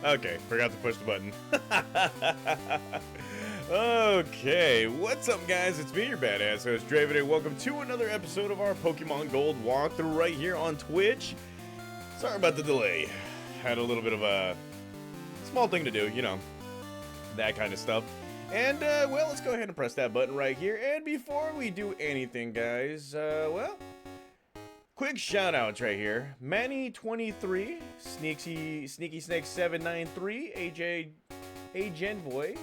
Okay, forgot to push the button. Okay, what's up guys? It's me, your badass host, Draven, and welcome to another episode of our Pokemon Gold walkthrough right here on Twitch. Sorry about the delay. Had a little bit of a small thing to do, you know, that kind of stuff. And, well, let's go ahead and press that button right here. And before we do anything, guys, well, quick shout-outs right here. Manny23, Sneaky Snake 793, AJ Agenboy,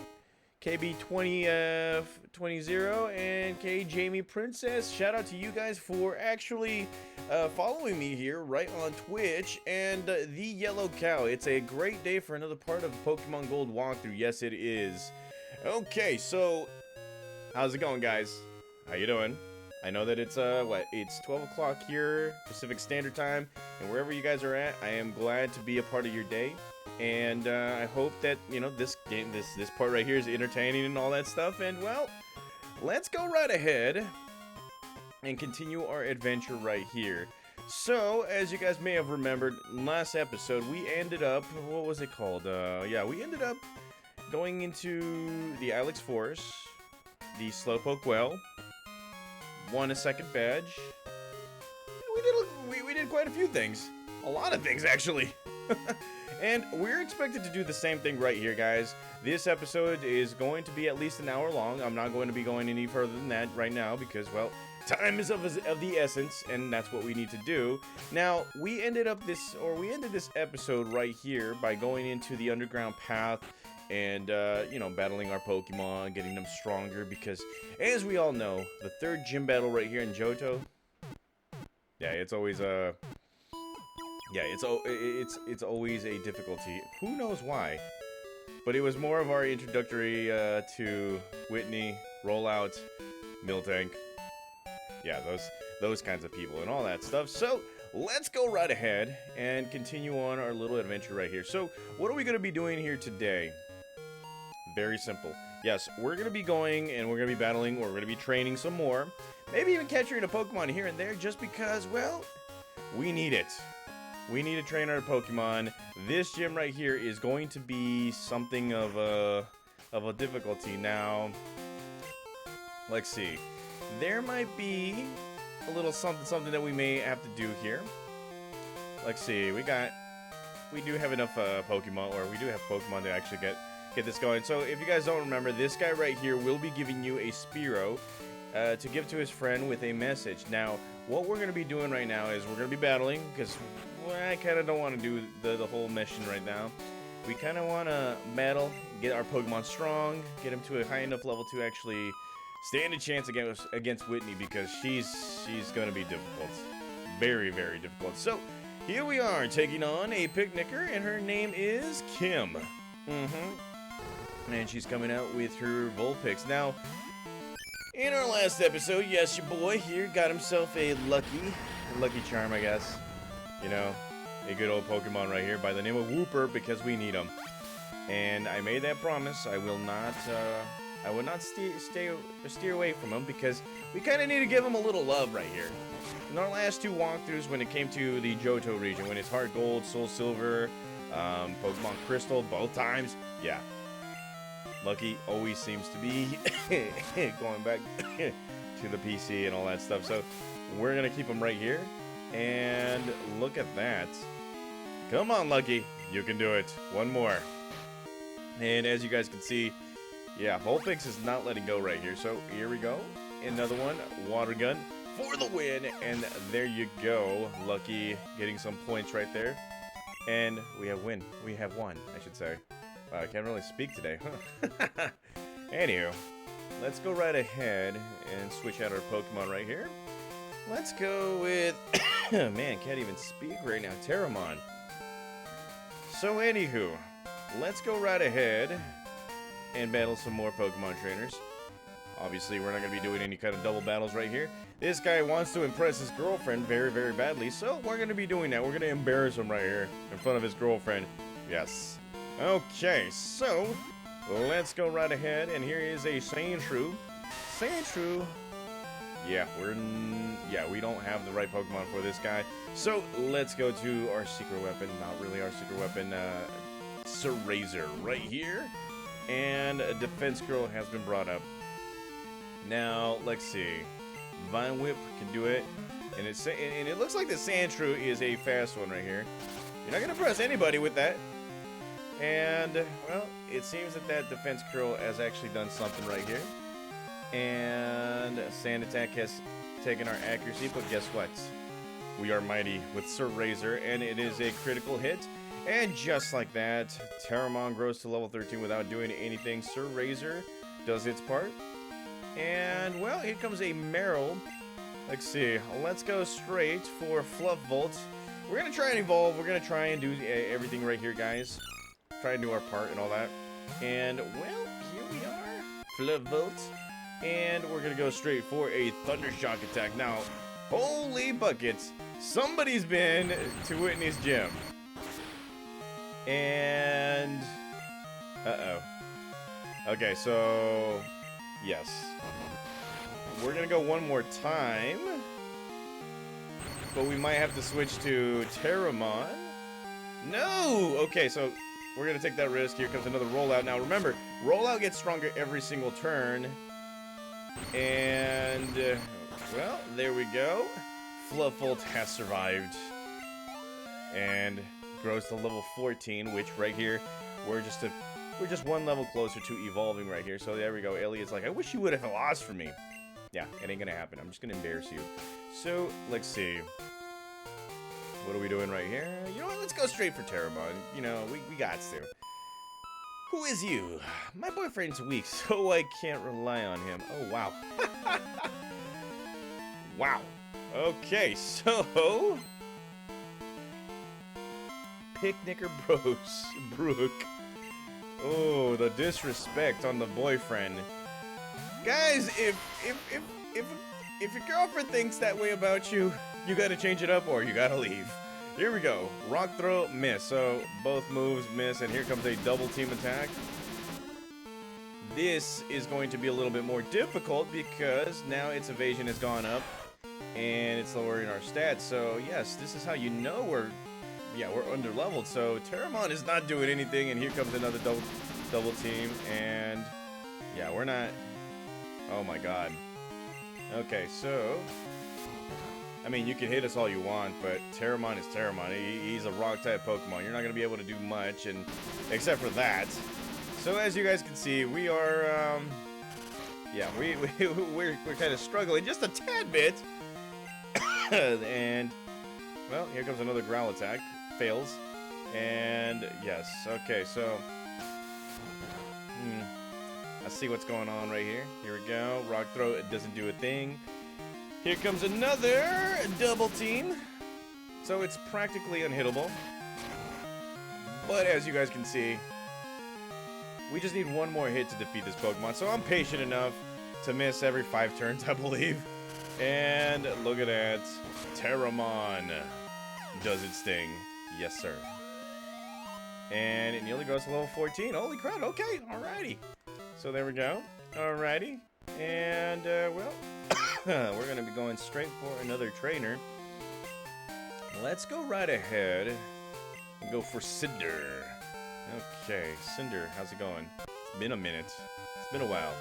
KB20 20, and K Jamie Princess. Shout out to you guys for actually following me here right on Twitch. And the Yellow Cow. It's a great day for another part of Pokemon Gold walkthrough. Yes, it is. Okay, so how's it going, guys? How you doing? I know that it's it's 12 o'clock here, Pacific Standard Time, and wherever you guys are at, I am glad to be a part of your day. And I hope that, you know, this game, this part right here is entertaining and all that stuff. And, well, let's go right ahead and continue our adventure right here. So, as you guys may have remembered, last episode, we ended up, what was it called? Yeah, we ended up going into the Ilex Forest, the Slowpoke Well, won a second badge. We did quite a few things. A lot of things, actually. And we're expected to do the same thing right here, guys. This episode is going to be at least an hour long. I'm not going to be going any further than that right now because, well, time is of the essence, and that's what we need to do. Now, we ended this episode right here by going into the underground path and, you know, battling our Pokemon, getting them stronger because, as we all know, the third gym battle right here in Johto, yeah, it's always it's always a difficulty. Who knows why? But it was more of our introductory to Whitney, Rollout, Miltank. Yeah, those kinds of people and all that stuff. So let's go right ahead and continue on our little adventure right here. So what are we going to be doing here today? Very simple. Yes, we're going to be going and we're going to be battling, or we're going to be training some more. Maybe even capturing a Pokemon here and there just because, well, we need it. We need to train our Pokemon. This gym right here is going to be something of a difficulty. Now, let's see. There might be a little something that we may have to do here. Let's see. We do have enough Pokemon, or we do have Pokemon to actually get this going. So if you guys don't remember, this guy right here will be giving you a Spearow to give to his friend with a message. Now, what we're going to be doing right now is we're going to be battling because I kind of don't want to do the whole mission right now. We kind of want to battle, get our Pokemon strong, get them to a high enough level to actually stand a chance against Whitney because she's going to be difficult. Very, very difficult. So, here we are taking on a picnicker, and her name is Kim. And she's coming out with her Vulpix. Now, in our last episode, yes, your boy here got himself a lucky charm, I guess. You know, a good old Pokemon right here by the name of Wooper because we need him. And I made that promise. I will not steer away from him because we kind of need to give him a little love right here. In our last two walkthroughs, when it came to the Johto region, when it's Heart Gold, Soul Silver, Pokemon Crystal, both times, yeah. Lucky always seems to be going back to the PC and all that stuff. So we're going to keep him right here. And look at that. Come on, Lucky. You can do it. One more. And as you guys can see, yeah, Vulpix is not letting go right here. So here we go. Another one. Water Gun for the win. And there you go. Lucky getting some points right there. And we have won, I should say. I can't really speak today, huh? Anywho, let's go right ahead and switch out our Pokemon right here. Let's go with... Man, can't even speak right now. Terramon. So, anywho, let's go right ahead and battle some more Pokemon trainers. Obviously, we're not going to be doing any kind of double battles right here. This guy wants to impress his girlfriend very, very badly, so we're going to be doing that. We're going to embarrass him right here in front of his girlfriend. Yes. Okay, so let's go right ahead, and here is a Sandshrew. Sandshrew. Yeah, we don't have the right Pokemon for this guy. So let's go to our secret weapon. Not really our secret weapon, Razor right here. And a defense curl has been brought up. Now, let's see. Vine Whip can do it. And it looks like the Sandshrew is a fast one right here. You're not going to press anybody with that. And, well, it seems that defense curl has actually done something right here. And Sand Attack has taken our accuracy, but guess what? We are mighty with Sir Razor, and it is a critical hit. And just like that, Terramon grows to level 13 without doing anything. Sir Razor does its part. And, well, here comes a Meryl. Let's see. Let's go straight for Fluff Volt. We're going to try and evolve. We're going to try and do everything right here, guys. Try and do our part and all that. And, well, here we are. Fluff Volt. And we're going to go straight for a Thunder Shock attack. Now, holy buckets. Somebody's been to Whitney's gym. And... uh-oh. Okay, so... yes. We're going to go one more time. But we might have to switch to Terramon. No! Okay, so we're going to take that risk. Here comes another Rollout. Now, remember, Rollout gets stronger every single turn. And, well, there we go. Fluffbolt has survived. And grows to level 14, which right here, we're just one level closer to evolving right here. So there we go. Elliot's like, I wish you would have lost for me. Yeah, it ain't gonna happen. I'm just gonna embarrass you. So, let's see. What are we doing right here? You know what? Let's go straight for Terramon. You know, we got to. Who is you? My boyfriend's weak, so I can't rely on him. Oh, wow. Wow. Okay, so... Picnicker Bros. Brooke. Oh, the disrespect on the boyfriend. Guys, if your girlfriend thinks that way about you, you gotta change it up or you gotta leave. Here we go. Rock throw, miss. So both moves miss, and here comes a double team attack. This is going to be a little bit more difficult because now its evasion has gone up and it's lowering our stats. So yes, this is how you know we're under leveled. So Terramon is not doing anything, and here comes another double team, and yeah, we're not. Oh my god. Okay, so I mean, you can hit us all you want, but Terramon is Terramon. He's a rock-type Pokemon. You're not going to be able to do much, and except for that. So as you guys can see, we are, yeah, we're kind of struggling just a tad bit. And, well, here comes another growl attack. Fails. And, yes, okay, so... Let's see what's going on right here. Here we go. Rock throw, it doesn't do a thing. Here comes another double team. So it's practically unhittable. But as you guys can see, we just need one more hit to defeat this Pokemon. So I'm patient enough to miss every 5 turns, I believe. And look at that. Terramon does its thing. Yes, sir. And it nearly goes to level 14. Holy crap, okay, alrighty. So there we go. Alrighty. And, well... we're going to be going straight for another trainer. Let's go right ahead and go for Cinder. Okay, Cinder, how's it going? It's been a minute. It's been a while.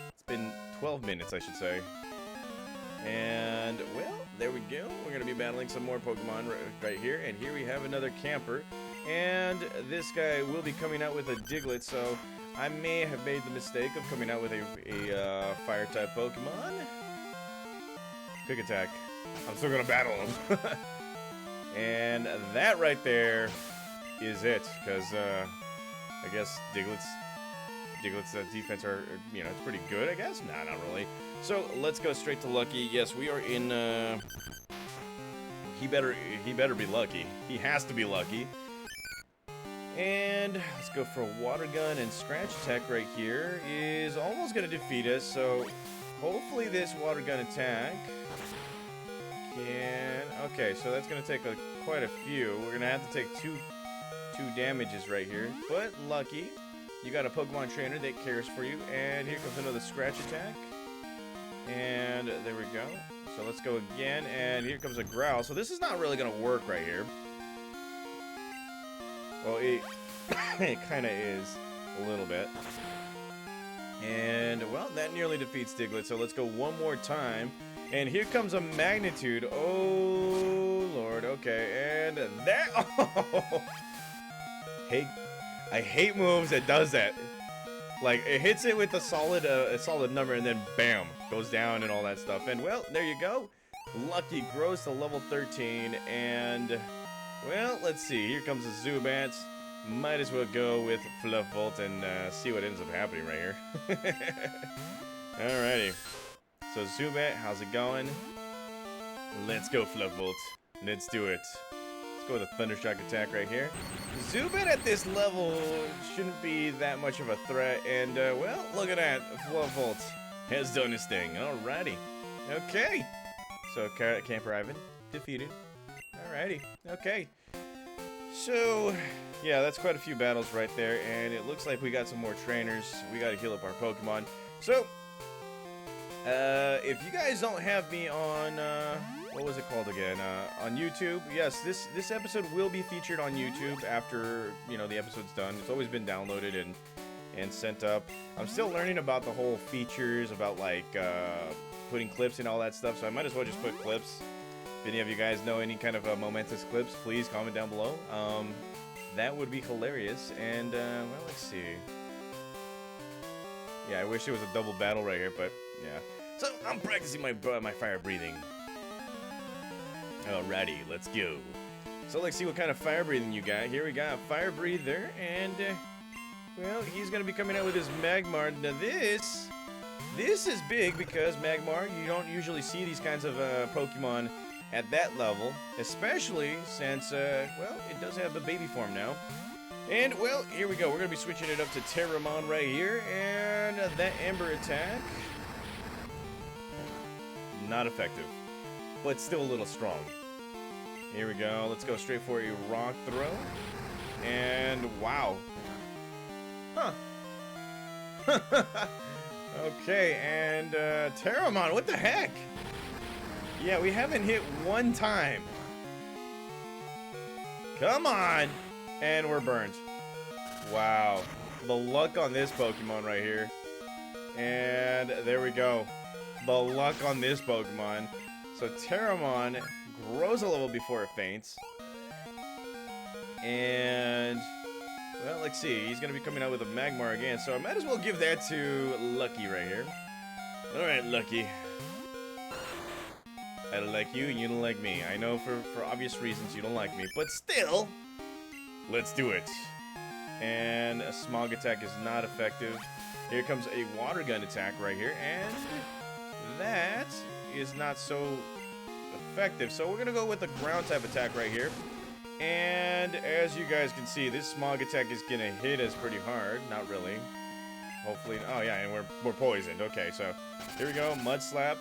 It's been 12 minutes, I should say. And, well, there we go. We're going to be battling some more Pokemon right here. And here we have another camper. And this guy will be coming out with a Diglett, so I may have made the mistake of coming out with a Fire-type Pokemon. Quick attack. I'm still gonna battle him. And that right there is it, because I guess Diglett's defense are, you know, it's pretty good, I guess. Nah, not really. So let's go straight to Lucky. Yes, we are in. He better be lucky. He has to be lucky. And let's go for a Water Gun, and Scratch Attack right here is almost gonna defeat us. So hopefully this Water Gun attack. Okay, so that's gonna take quite a few. We're gonna have to take two damages right here. But lucky, you got a Pokemon trainer that cares for you. And here comes another Scratch Attack. And there we go. So let's go again. And here comes a Growl. So this is not really gonna work right here. Well, it kind of is a little bit. And well, that nearly defeats Diglett. So let's go one more time. And here comes a Magnitude. Oh, Lord. Okay. And that... Oh. Hey, I hate moves that does that. Like, it hits it with a solid number, and then bam, goes down and all that stuff. And, well, there you go. Lucky grows to level 13. And, well, let's see. Here comes the Zubats. Might as well go with Fluff Volt and see what ends up happening right here. Alrighty. So Zubat, how's it going? Let's go, Fluff Volt. Let's do it. Let's go with a Thundershock attack right here. Zubat at this level shouldn't be that much of a threat. And, well, look at that. Fluff Volt has done his thing. Alrighty. Okay. So Camper Ivan defeated. Alrighty. Okay. So, yeah, that's quite a few battles right there. And it looks like we got some more trainers. We got to heal up our Pokemon. So... if you guys don't have me on, what was it called again? On YouTube. Yes, this episode will be featured on YouTube after, you know, the episode's done. It's always been downloaded and sent up. I'm still learning about the whole features, about, like, putting clips and all that stuff, so I might as well just put clips If any of you guys know any kind of momentous clips, please comment down below. That would be hilarious. And, well, let's see. Yeah, I wish it was a double battle right here, but, yeah. So, I'm practicing my fire breathing. Alrighty, let's go. So, let's see what kind of fire breathing you got. Here we got a fire breather, and, well, he's going to be coming out with his Magmar. Now, this is big because Magmar, you don't usually see these kinds of Pokemon at that level, especially since, well, it does have the baby form now. And, well, here we go. We're going to be switching it up to Terramon right here, and that Ember attack, not effective, but still a little strong. Here we go. Let's go straight for a Rock Throw, and wow. Huh. Okay, and Terramon, what the heck? Yeah, we haven't hit one time. Come on! And we're burned. Wow. The luck on this Pokemon right here. And there we go. The luck on this Pokemon. So Terramon grows a level before it faints. And, well, let's see. He's going to be coming out with a Magmar again. So I might as well give that to Lucky right here. Alright, Lucky. I don't like you and you don't like me. I know for obvious reasons you don't like me. But still, let's do it. And a Smog attack is not effective. Here comes a Water Gun attack right here. And that is not so effective. So we're going to go with a Ground type attack right here. And as you guys can see, this Smog attack is going to hit us pretty hard. Not really. Hopefully. Oh, yeah, and we're poisoned. Okay, so here we go. Mud Slap.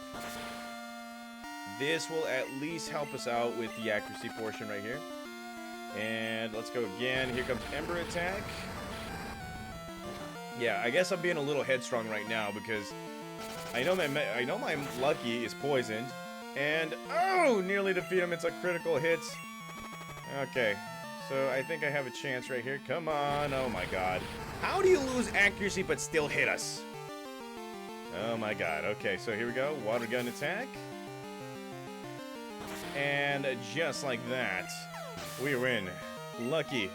This will at least help us out with the accuracy portion right here. And let's go again. Here comes Ember attack. Yeah, I guess I'm being a little headstrong right now because I know my Lucky is poisoned. And, oh, nearly defeat him. It's a critical hit. Okay, so I think I have a chance right here. Come on. Oh, my God. How do you lose accuracy but still hit us? Oh, my God. Okay, so here we go. Water Gun attack. And just like that, we win. Lucky.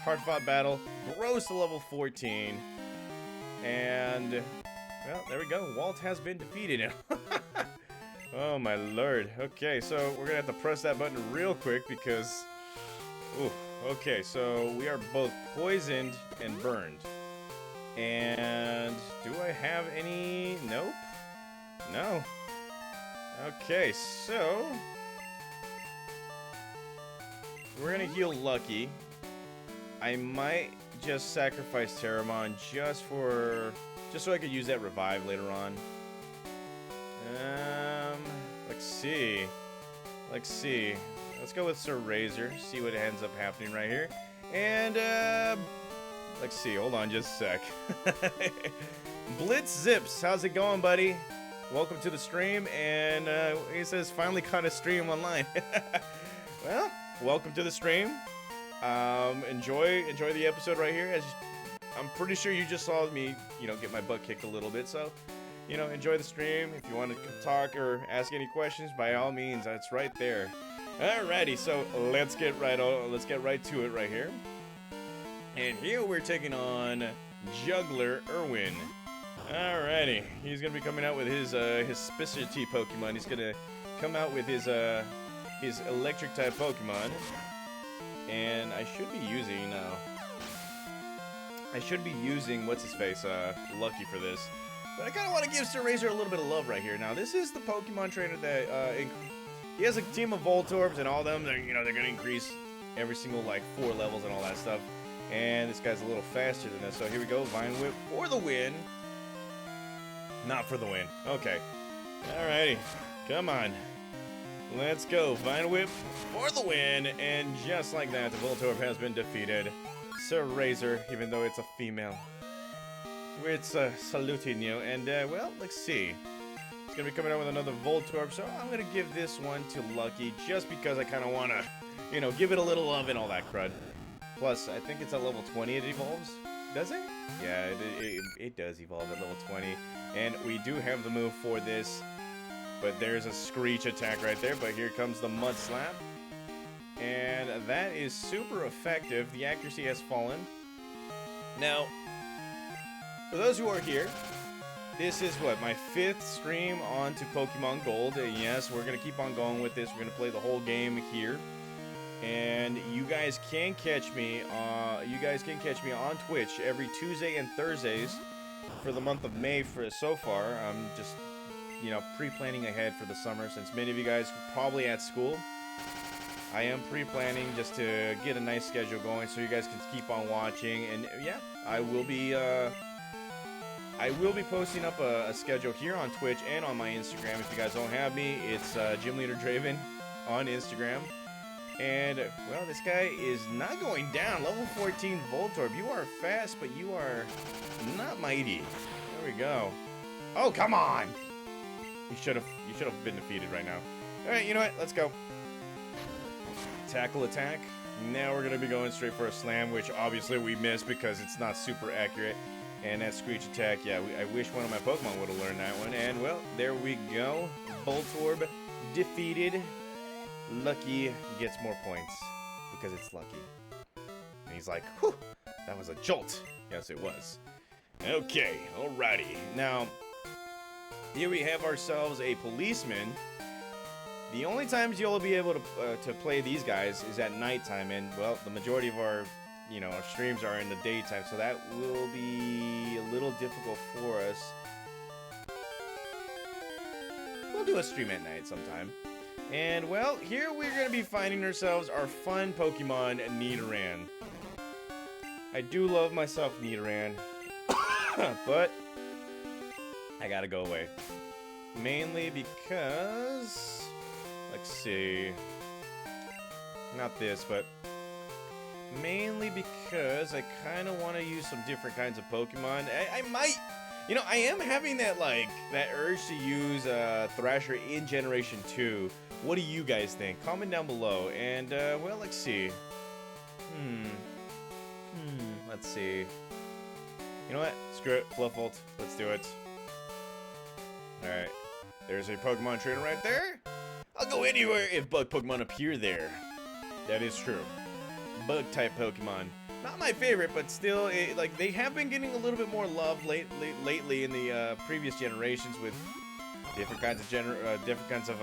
Hard-fought battle. Grows to level 14. And, well, there we go. Walt has been defeated. Oh, my lord. Okay, so we're going to have to press that button real quick because... Ooh, okay, so we are both poisoned and burned. And do I have any... Nope. No. Okay, so... we're gonna heal Lucky. I might just sacrifice Terramon just so I could use that revive later on. Let's see. Let's go with Sir Razor. See what ends up happening right here. And let's see. Hold on, just a sec. Blitz Zips, how's it going, buddy? Welcome to the stream. And he says finally caught a stream online. Well. Welcome to the stream. Enjoy the episode right here. I'm pretty sure you just saw me, get my butt kicked a little bit. So, enjoy the stream. If you want to talk or ask any questions, by all means, that's right there. Alrighty, so let's get right to it right here. And here we're taking on Juggler Irwin. Alrighty, he's gonna be coming out with his specialty Pokemon. He's gonna come out with his electric type Pokemon, and I should be using what's his face, Lucky for this, but I kind of want to give Sir Razor a little bit of love right here. Now this is the Pokemon trainer that he has a team of Voltorbs, and all of them they're gonna increase every single 4 levels and all that stuff, and this guy's a little faster than this. So here we go, Vine Whip for the win. Not for the win. Okay, alrighty, come on. Let's go. Vine Whip for the win. And just like that, the Voltorb has been defeated. Sir Razor, even though it's a female. It's saluting you. And, well, let's see. It's going to be coming out with another Voltorb. So I'm going to give this one to Lucky just because I kind of want to, give it a little love and all that crud. Plus, I think it's at level 20 it evolves. Does it? Yeah, it does evolve at level 20. And we do have the move for this But there's a Screech attack right there. But here comes the Mud Slap. And that is super effective. The accuracy has fallen. Now, for those who are here, this is what, my 5th stream onto Pokemon Gold. And yes, we're going to keep on going with this. We're going to play the whole game here. And you guys can catch me on Twitch every Tuesday and Thursdays for the month of May so far. I'm just, you know, pre-planning ahead for the summer since many of you guys are probably at school. I am pre-planning just to get a nice schedule going so you guys can keep on watching. And yeah, I will be posting up a schedule here on Twitch and on my Instagram. If you guys don't have me, it's Gym Leader Draven on Instagram. And, well, this guy is not going down. Level 14 Voltorb. You are fast, but you are not mighty. There we go. Oh, come on! You should have been defeated right now. Alright, you know what? Let's go. Tackle attack. Now we're going to be going straight for a slam, which obviously we missed because it's not super accurate. And that Screech attack, yeah, I wish one of my Pokemon would have learned that one. And, well, there we go. Voltorb defeated. Lucky gets more points because it's Lucky. And he's like, whew, that was a jolt. Yes, it was. Okay, alrighty. Now, here we have ourselves a policeman. The only times you'll be able to play these guys is at nighttime, and, well, the majority of our streams are in the daytime, so that will be a little difficult for us. We'll do a stream at night sometime. And, well, here we're going to be finding ourselves our fun Pokemon, Nidoran. I do love myself Nidoran, but I gotta go away. Mainly because, let's see, not this, but mainly because I kind of want to use some different kinds of Pokemon. I might... You know, I am having that urge to use Thrasher in Generation 2. What do you guys think? Comment down below. And, well, let's see. Let's see. You know what? Screw it. Fluff Volt. Let's do it. Alright. There's a Pokemon trainer right there. I'll go anywhere if bug Pokemon appear there. That is true. Bug-type Pokemon. Not my favorite, but still, they have been getting a little bit more love lately in the previous generations with different kinds of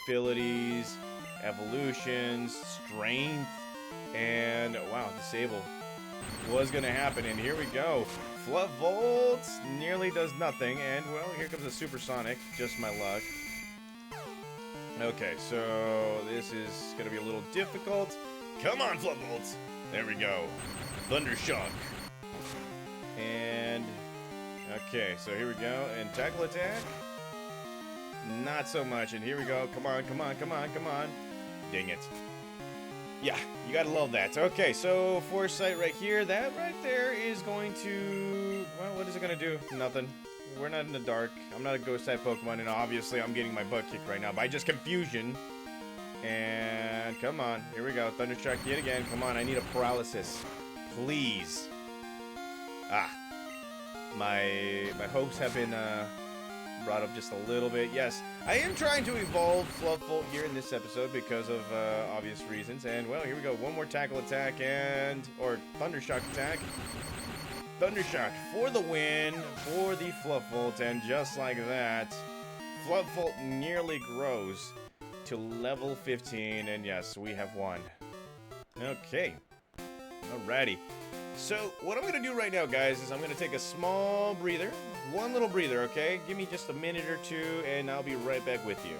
abilities, evolutions, strength, and wow, Disable was gonna happen, and here we go. Fluff Volt nearly does nothing, and well, here comes a Supersonic, just my luck. Okay, so this is gonna be a little difficult. Come on, Fluff Volt! There we go. Thunder Shock. And okay, so here we go. And Tackle Attack. Not so much. And here we go. Come on, come on, come on, come on. Dang it. Yeah, you gotta love that. Okay, so Foresight right here. That right there is going to... Well, what is it gonna do? Nothing. We're not in the dark. I'm not a ghost-type Pokemon, and obviously I'm getting my butt kicked right now by just confusion. And come on, here we go. Thunderstruck yet again. Come on, I need a paralysis, please. Ah, my hopes have been brought up just a little bit. Yes, I am trying to evolve Fluff Volt here in this episode because of obvious reasons. And well, here we go. One more Tackle Attack or Thundershock attack. Thundershock for the win for the Fluff Volt, and just like that, Fluff Volt nearly grows to level 15, and yes, we have won. Okay. Alrighty. So, what I'm going to do right now, guys, is I'm going to take a small breather. One little breather, okay? Give me just a minute or two, and I'll be right back with you.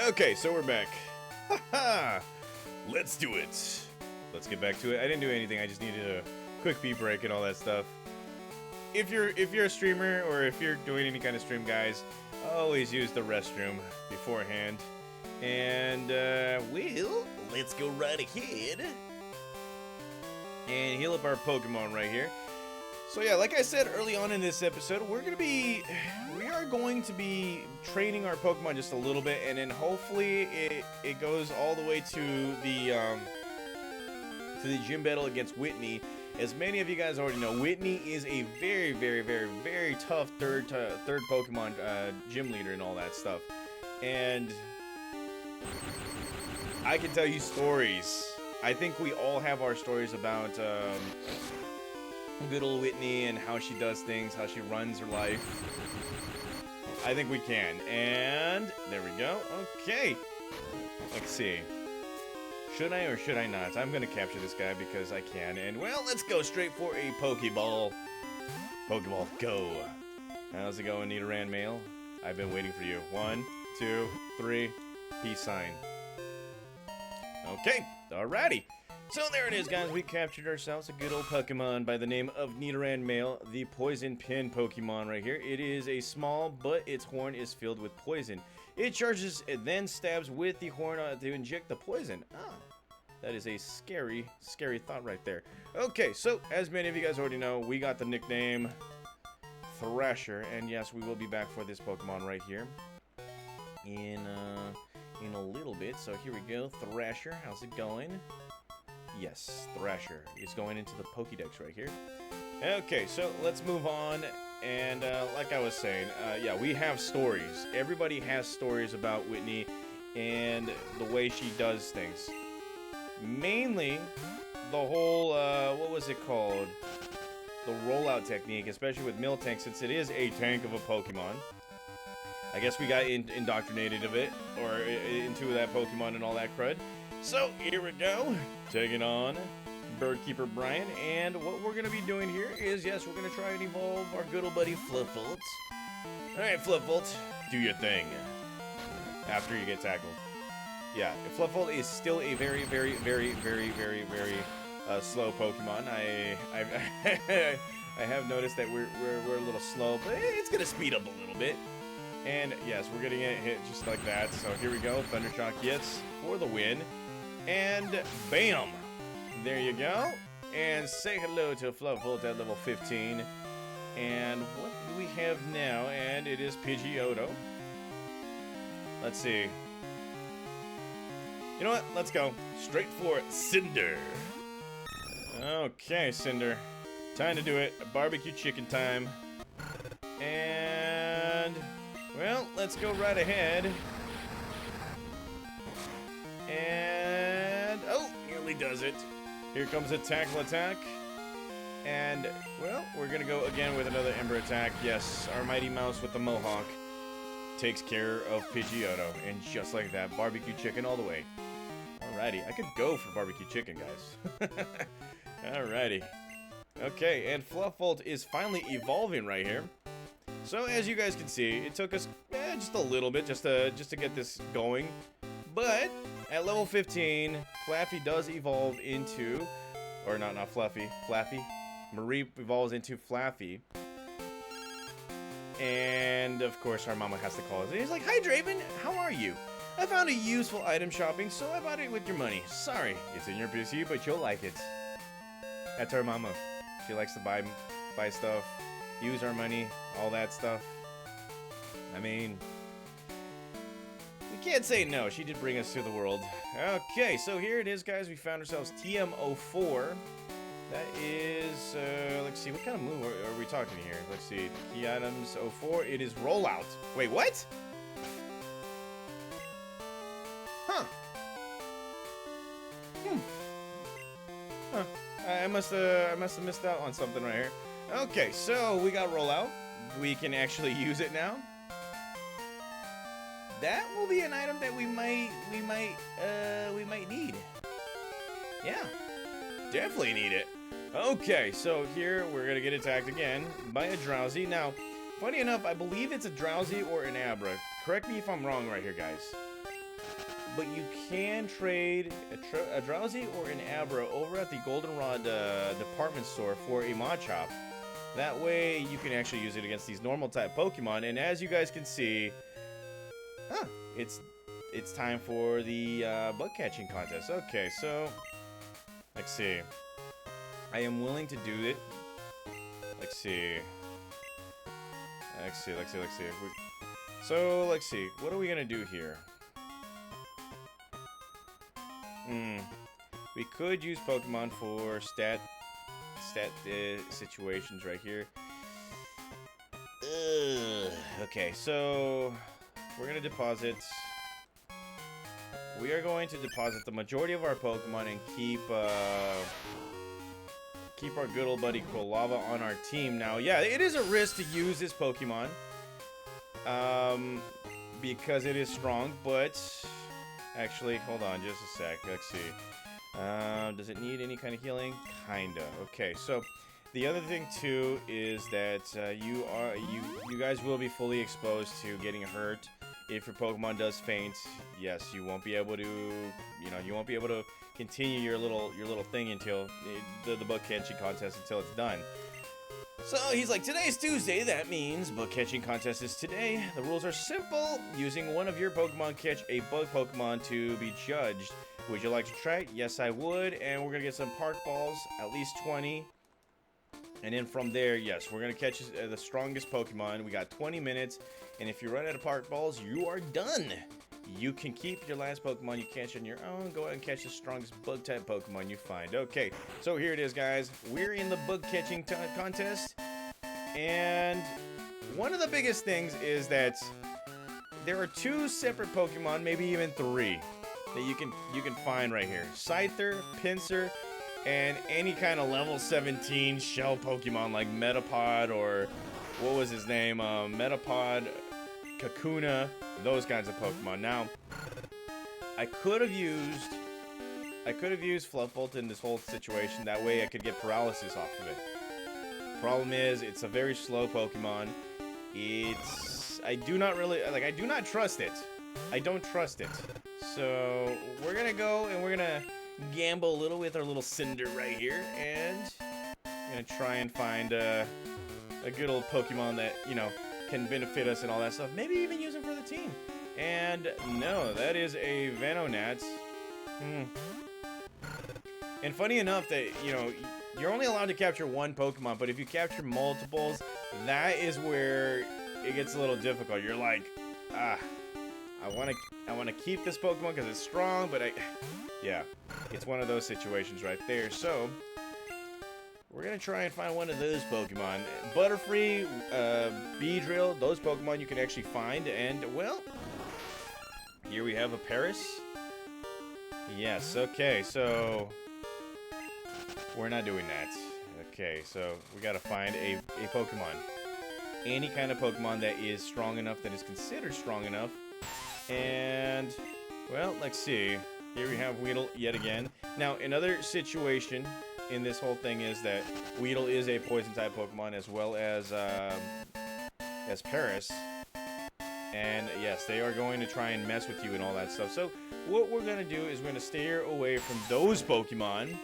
Okay, so we're back. Haha! Let's do it. Let's get back to it. I didn't do anything. I just needed a quick pee break and all that stuff. If you're a streamer or if you're doing any kind of stream, guys, always use the restroom beforehand. And well, let's go right ahead and heal up our Pokemon right here. So yeah, like I said early on in this episode, we are going to be training our Pokemon just a little bit, and then hopefully it goes all the way to the gym battle against Whitney. As many of you guys already know, Whitney is a very, very, very, very tough third Pokemon gym leader and all that stuff. And I can tell you stories. I think we all have our stories about good old Whitney and how she does things, how she runs her life. I think we can. And there we go. Okay. Let's see. Should I or should I not? I'm going to capture this guy because I can. And, well, let's go straight for a Pokeball. Pokeball, go. How's it going, Nidoran Male? I've been waiting for you. 1, 2, 3. Peace sign. Okay. Alrighty. So there it is, guys. We captured ourselves a good old Pokemon by the name of Nidoran Male, the Poison Pin Pokemon right here. It is a small, but its horn is filled with poison. It charges and then stabs with the horn to inject the poison. Ah, that is a scary, scary thought right there. Okay, so as many of you guys already know, we got the nickname Thrasher, and yes, we will be back for this Pokemon right here in a little bit. So here we go, Thrasher. How's it going? Yes, Thrasher is going into the Pokédex right here. Okay, so let's move on. And like I was saying, yeah, we have stories. Everybody has stories about Whitney and the way she does things. Mainly, the whole, what was it called? The rollout technique, especially with Miltank, since it is a tank of a Pokemon. I guess we got indoctrinated a bit, or into that Pokemon and all that crud. So, here we go, taking on Birdkeeper Brian, and what we're going to be doing here is, yes, we're going to try and evolve our good old buddy Fluffalt. Alright, Fluffalt, do your thing, after you get tackled. Yeah, Fluffalt is still a very, very, very, very, very, very slow Pokemon. I have noticed that we're a little slow, but it's going to speed up a little bit. And, yes, we're going to get hit just like that, so here we go, Thundershock gets for the win. And bam! There you go. And say hello to Fluffalt at level 15. And what do we have now? And it is Pidgeotto. Let's see. You know what? Let's go. Straight for Cinder. Okay, Cinder. Time to do it. Barbecue chicken time. And, well, let's go right ahead. And, oh, nearly does it. Here comes a tackle attack. And, well, we're going to go again with another Ember attack. Yes, our Mighty Mouse with the Mohawk takes care of Pidgeotto. And just like that, barbecue chicken all the way. Alrighty, I could go for barbecue chicken, guys. Alrighty. Okay, and Fluffalt is finally evolving right here. So, as you guys can see, it took us just a little bit just to get this going. But at level 15, Flaffy does evolve into, or not Fluffy, Flaffy. Marie evolves into Flaffy. And, of course, our mama has to call us. And he's like, "Hi, Draven, how are you? I found a useful item shopping, so I bought it with your money. Sorry, it's in your PC, but you'll like it." That's our mama. She likes to buy stuff, use our money, all that stuff. I mean, we can't say no. She did bring us to the world. Okay, so here it is, guys. We found ourselves TM04. That is, let's see, what kind of move are we talking here? Let's see, key items 04. It is rollout. Wait, what? Huh. Huh. I must have missed out on something right here. Okay, so we got rollout. We can actually use it now. That will be an item that we might need. Yeah, definitely need it. Okay, so here we're gonna get attacked again by a Drowsy. Now, funny enough, I believe it's a Drowsy or an Abra. Correct me if I'm wrong right here, guys. but you can trade a Drowsy or an Abra over at the Goldenrod department store for a Machop. That way, you can actually use it against these normal type Pokemon. And as you guys can see, it's time for the bug catching contest. Okay, so let's see. I am willing to do it. Let's see. So let's see. What are we gonna do here? We could use Pokemon for stat situations right here. Okay, so we're gonna deposit. We are going to deposit the majority of our Pokemon and keep our good old buddy Quilava on our team. Now, yeah, it is a risk to use this Pokemon, because it is strong. But actually, hold on just a sec. Let's see. Does it need any kind of healing? Kinda. Okay, so the other thing too is that you guys will be fully exposed to getting hurt if your Pokemon does faint. Yes, you won't be able to, you won't be able to continue your little thing until the bug catching contest until it's done. So he's like, today's Tuesday, that means bug catching contest is today. The rules are simple. Using one of your Pokemon catch a bug Pokemon to be judged. Would you like to try it? Yes, I would. And we're gonna get some park balls, at least 20. And then from there, yes, we're gonna catch the strongest Pokemon. We got 20 minutes, and if you run out of park balls, you are done. You can keep your last Pokemon you catch on your own. Go ahead and catch the strongest bug type Pokemon you find. Okay, so here it is, guys. We're in the bug catching contest, and one of the biggest things is that there are 2 separate Pokemon, maybe even 3, that you can find right here: Scyther, Pinsir, and any kind of level 17 shell Pokemon like Metapod, or what was his name? Metapod, Kakuna, those kinds of Pokemon. Now, I could have used Fluffbolt in this whole situation. That way I could get paralysis off of it. Problem is, it's a very slow Pokemon. I do not trust it. I don't trust it. So we're gonna go and we're gonna gamble a little with our little Cinder right here, and I'm gonna try and find a good old Pokemon that, can benefit us and all that stuff. Maybe even use him for the team. And no, that is a Venonat. And funny enough that, you're only allowed to capture 1 Pokemon, but if you capture multiples, that is where it gets a little difficult. You're like, I want to keep this Pokemon because it's strong, but yeah, it's one of those situations right there. So we're gonna try and find one of those Pokemon. Butterfree, Beedrill, those Pokemon you can actually find. And, well, here we have a Paris. Yes, okay, so we're not doing that. Okay, so we gotta find a Pokemon. Any kind of Pokemon that is strong enough, that is considered strong enough. And, well, let's see. Here we have Weedle yet again. Now, another situation in this whole thing is that Weedle is a poison type Pokemon, as well as Paris. And yes, they are going to try and mess with you and all that stuff. So what we're gonna do is we're gonna steer away from those Pokemon,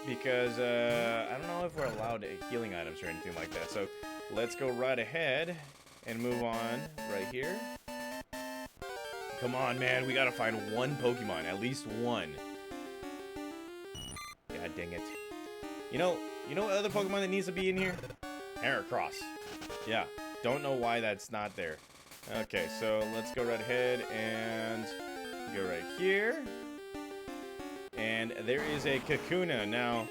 because I don't know if we're allowed healing items or anything like that. So let's go right ahead and move on right here. Come on, man, we gotta find 1 Pokemon, at least 1. God dang it. You know what other Pokemon that needs to be in here? Heracross. Yeah, don't know why that's not there. Okay, so let's go right ahead and go right here. And there is a Kakuna. Now,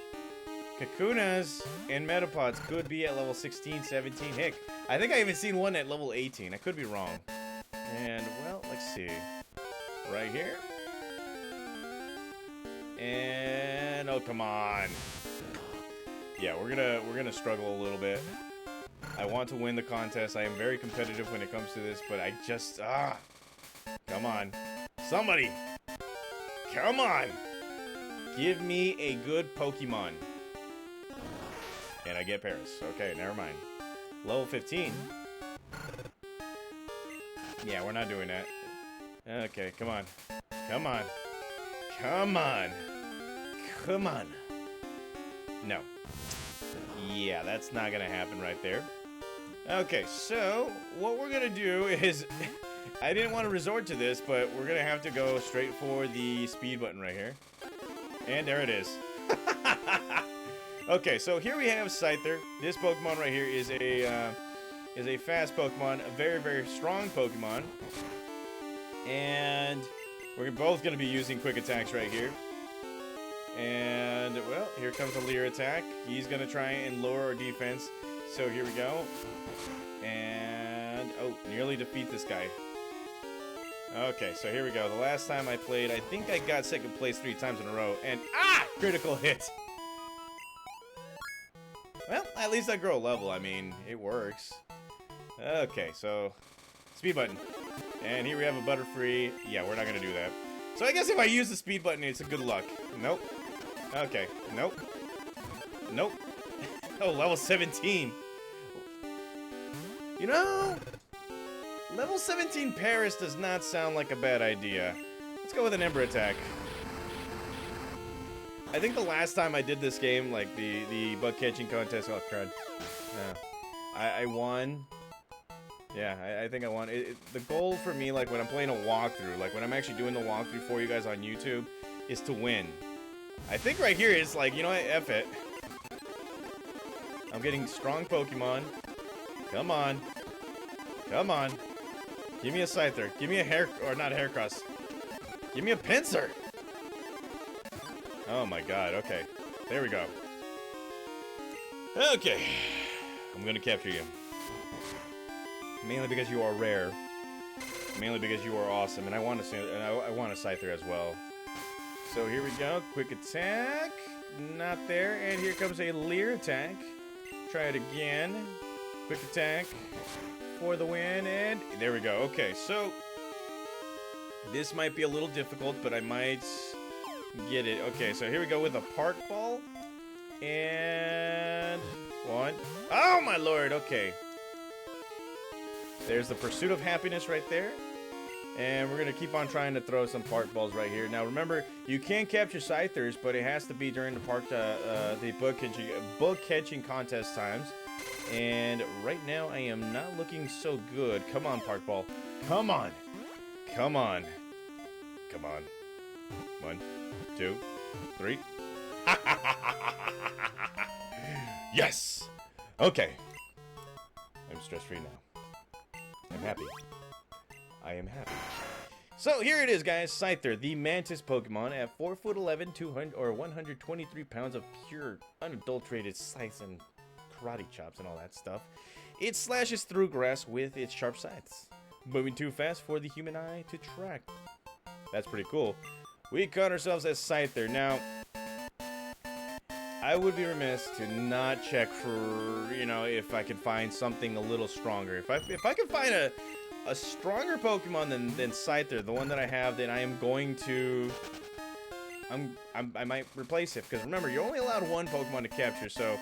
Kakunas and Metapods could be at level 16, 17. Heck, I think I even seen one at level 18. I could be wrong. And, well, let's see. Right here. And, oh, come on. Yeah, we're gonna struggle a little bit. I want to win the contest. I am very competitive when it comes to this, but I just, come on. Somebody. Come on. Give me a good Pokemon. And I get Paris. Okay, never mind. Level 15. Yeah, we're not doing that. Okay, come on. Come on. Come on. Come on. No. Yeah, that's not gonna happen right there. Okay, so what we're gonna do is, I didn't want to resort to this, but we're gonna have to go straight for the speed button right here. And there it is. Okay, so here we have Scyther. This Pokemon right here is a fast Pokemon, a very, very strong Pokemon. And we're both gonna be using quick attacks right here. And, well, here comes a Leer attack. He's going to try and lower our defense. So here we go. And, oh, nearly defeat this guy. Okay, so here we go. The last time I played, I think I got second place 3 times in a row. And, critical hit. Well, at least I grow a level. I mean, it works. Okay, so, speed button. And here we have a Butterfree. Yeah, we're not going to do that. So I guess if I use the speed button, it's a good luck. Nope. Okay. Nope. Nope. Oh, level 17. You know, level 17 Paris does not sound like a bad idea. Let's go with an Ember attack. I think the last time I did this game, like the bug catching contest, oh crud. I won. Yeah, I think I won. The goal for me, like when I'm playing a walkthrough, like when I'm actually doing the walkthrough for you guys on YouTube, is to win. I think right here is like, you know what, F it. I'm getting strong Pokemon. Come on. Come on. Give me a Scyther. Give me a hair, or not a Heracross. Give me a Pinsir. Oh my god, okay. There we go. Okay. I'm gonna capture you. Mainly because you are rare. Mainly because you are awesome, and I want a Scyther as well. So here we go. Quick attack. Not there. And here comes a Leer attack. Try it again. Quick attack for the win. And there we go. Okay, so this might be a little difficult, but I might get it. Okay, so here we go with a Park Ball. And one. Oh, my lord. Okay. There's the Pursuit of Happiness right there. And we're going to keep on trying to throw some Park Balls right here. Now, remember, you can capture Scythers, but it has to be during the bug catching contest times. And right now, I am not looking so good. Come on, Park Ball. Come on. Come on. Come on. 1, 2, 3. Yes! Okay. I'm stress-free now. I'm happy. I am happy. So here it is, guys. Scyther, the Mantis Pokemon, at 4'11", 200 or 123 pounds of pure, unadulterated scythes and karate chops and all that stuff. It slashes through grass with its sharp scythes, moving too fast for the human eye to track. That's pretty cool. We caught ourselves as Scyther. Now, I would be remiss to not check for, you know, if I could find something a little stronger. If I could find a stronger Pokemon than Scyther, the one that I have, then I am going to, I might replace it. Because remember, you're only allowed 1 Pokemon to capture, so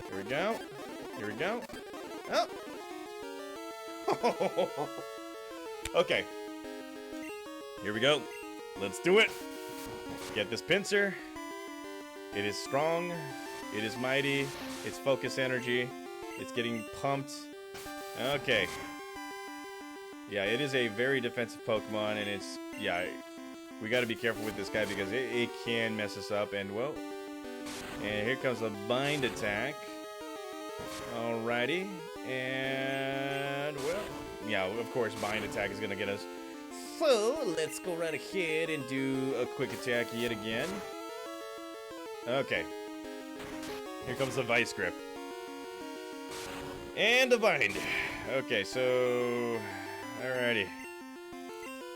here we go. Here we go. Oh! Okay. Here we go. Let's do it. Get this Pinsir. It is strong. It is mighty. It's focus energy. It's getting pumped. Okay. Yeah, it is a very defensive Pokemon, and it's, yeah, we got to be careful with this guy because it can mess us up, and, well, and here comes a Bind attack. Alrighty, and, well, yeah, of course, Bind attack is going to get us. So, let's go right ahead and do a quick attack yet again. Okay. Here comes the Vice Grip. And a Bind. Okay, so... Alrighty.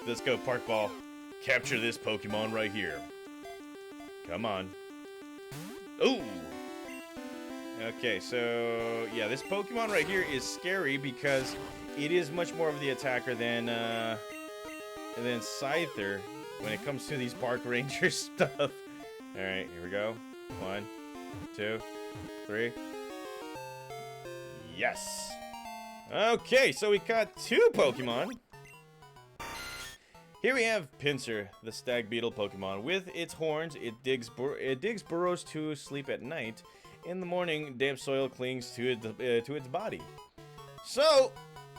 Let's go, Park Ball. Capture this Pokemon right here. Come on. Ooh! Okay, so... Yeah, this Pokemon right here is scary because it is much more of the attacker than Scyther when it comes to these Park Ranger stuff. Alright, here we go. 1, 2, 3. Yes! Okay, so we caught 2 Pokemon. Here we have Pinsir, the stag beetle Pokemon. With its horns, it digs burrows to sleep at night. In the morning, damp soil clings to its body. So,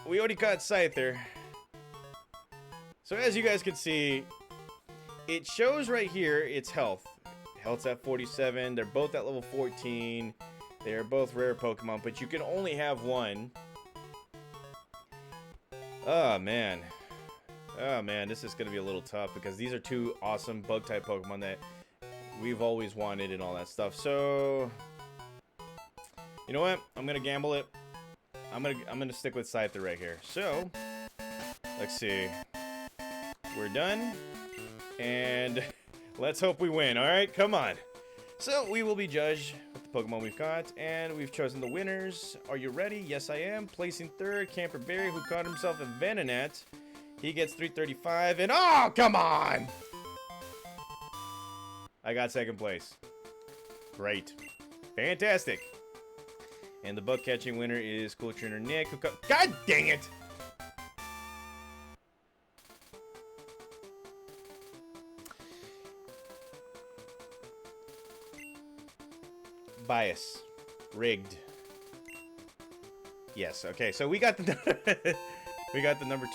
we already caught Scyther. So as you guys can see, it shows right here its health. Health's at 47. They're both at level 14. They are both rare Pokemon, but you can only have one. Oh, man. Oh, man, this is going to be a little tough because these are two awesome Bug-type Pokemon that we've always wanted and all that stuff. So, you know what? I'm going to gamble it. I'm gonna stick with Scyther right here. So, let's see. We're done. And let's hope we win, alright? Come on. So, we will be judged with the Pokemon we've caught, and we've chosen the winners. Are you ready? Yes, I am. Placing third, Camper Berry, who caught himself a Venonat. He gets 335, and oh, come on! I got second place. Great. Fantastic. And the bug catching winner is Cool Trainer Nick, who God dang it! Bias. Rigged. Yes, okay, so we got the we got the number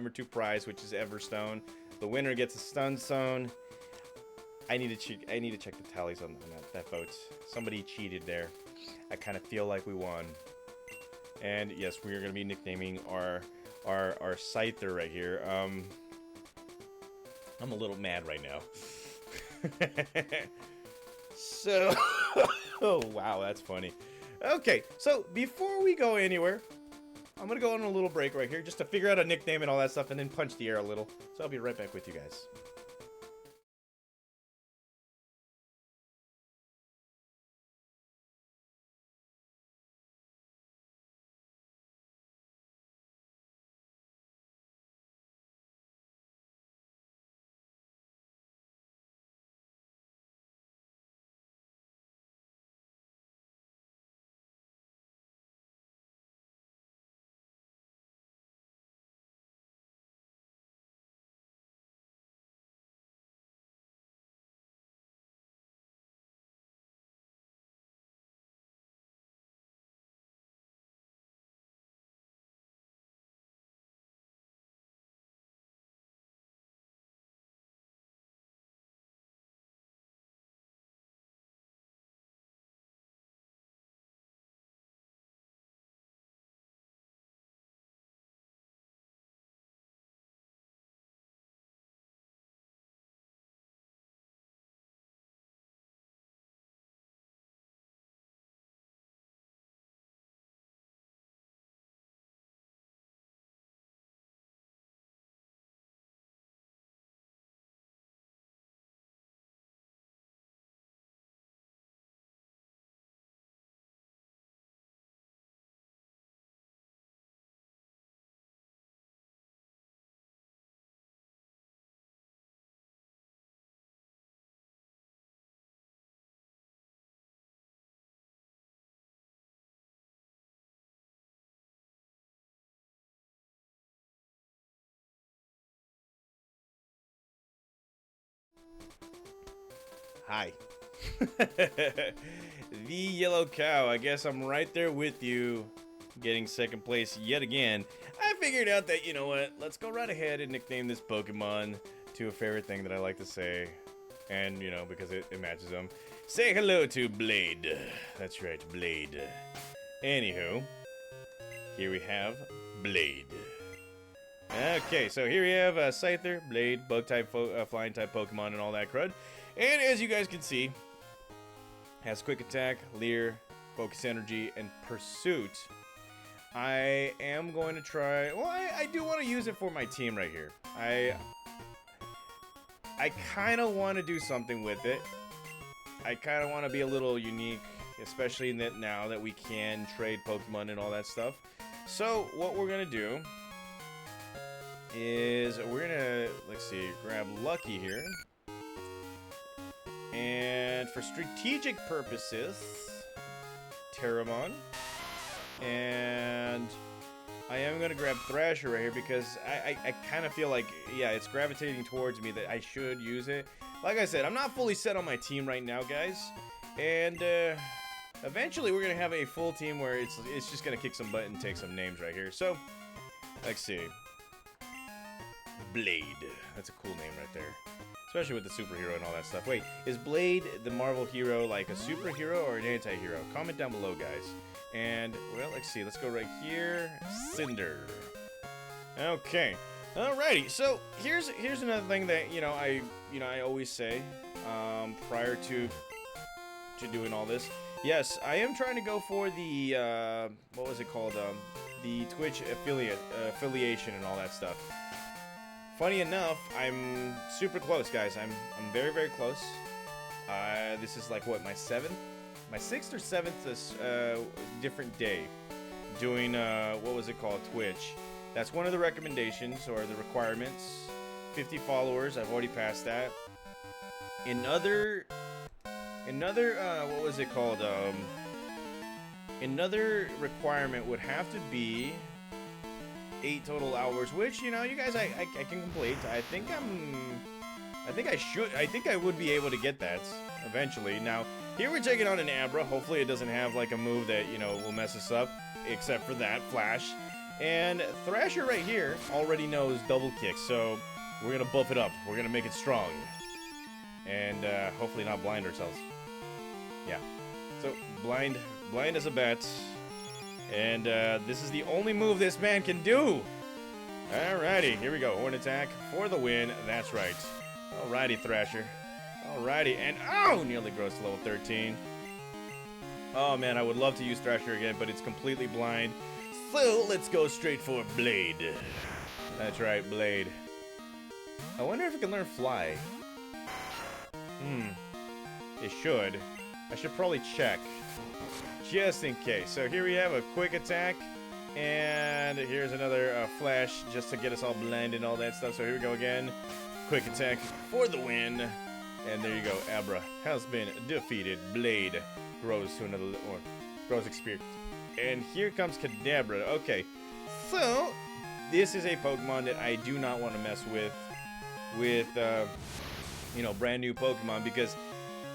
two prize, which is Everstone. The winner gets a Stun Stone. I need to check the tallies on that vote. Somebody cheated there. I kind of feel like we won. And yes, we are going to be nicknaming our Scyther right here. I'm a little mad right now. So, oh wow, that's funny. Okay, so before we go anywhere, I'm going to go on a little break right here just to figure out a nickname and all that stuff and then punch the air a little. So I'll be right back with you guys. Hi. The Yellow Cow. I guess I'm right there with you, getting second place yet again. I figured out that, you know what, let's go right ahead and nickname this Pokemon to a favorite thing that I like to say. And, you know, because it matches them. Say hello to Blade. That's right, Blade. Anywho, here we have Blade. Okay, so here we have Scyther, Blade, Bug-type, Flying-type Pokemon, and all that crud. And as you guys can see, has Quick Attack, Leer, Focus Energy, and Pursuit. I am going to try... Well, I do want to use it for my team right here. I kind of want to do something with it. I kind of want to be a little unique, especially in that now that we can trade Pokemon and all that stuff. So, what we're going to do is we're going to, let's see, grab Lucky here. And for strategic purposes, Terramon. And I am going to grab Thrasher right here because I kind of feel like, yeah, it's gravitating towards me that I should use it. Like I said, I'm not fully set on my team right now, guys. And eventually we're going to have a full team where it's just going to kick some butt and take some names right here. So, let's see. Blade. That's a cool name right there. Especially with the superhero and all that stuff. Wait, is Blade the Marvel hero like a superhero or an anti-hero? Comment down below, guys. And, well, let's see. Let's go right here. Cinder. Okay. Alrighty. So, here's another thing that, I always say prior to doing all this. Yes, I am trying to go for the, what was it called? The Twitch affiliation and all that stuff. Funny enough, I'm super close, guys. I'm very, very close. This is like, what, my 6th or 7th different day doing, what was it called, Twitch. That's one of the recommendations, or the requirements. 50 followers, I've already passed that. Another, what was it called, another requirement would have to be 8 total hours, which, you guys, I can complete. I think I would be able to get that eventually. Now, here we're taking on an Abra. Hopefully it doesn't have like a move that, will mess us up, except for that Flash. And Thrasher right here already knows double kicks, so we're gonna buff it up. We're gonna make it strong. And hopefully not blind ourselves. Yeah. So blind as a bat. And this is the only move this man can do. Alrighty, here we go. Horn attack for the win. That's right. Alrighty, Thrasher. Alrighty, and oh, nearly grows to level 13. Oh man, I would love to use Thrasher again, but it's completely blind. So let's go straight for Blade. That's right, Blade. I wonder if it can learn Fly. It should. I should probably check. Just in case. So here we have a quick attack. And here's another Flash just to get us all blinded and all that stuff. So here we go again. Quick attack for the win. And there you go. Abra has been defeated. Blade grows to another, or grows experience. And here comes Kadabra. Okay. So this is a Pokemon that I do not want to mess with brand new Pokemon, because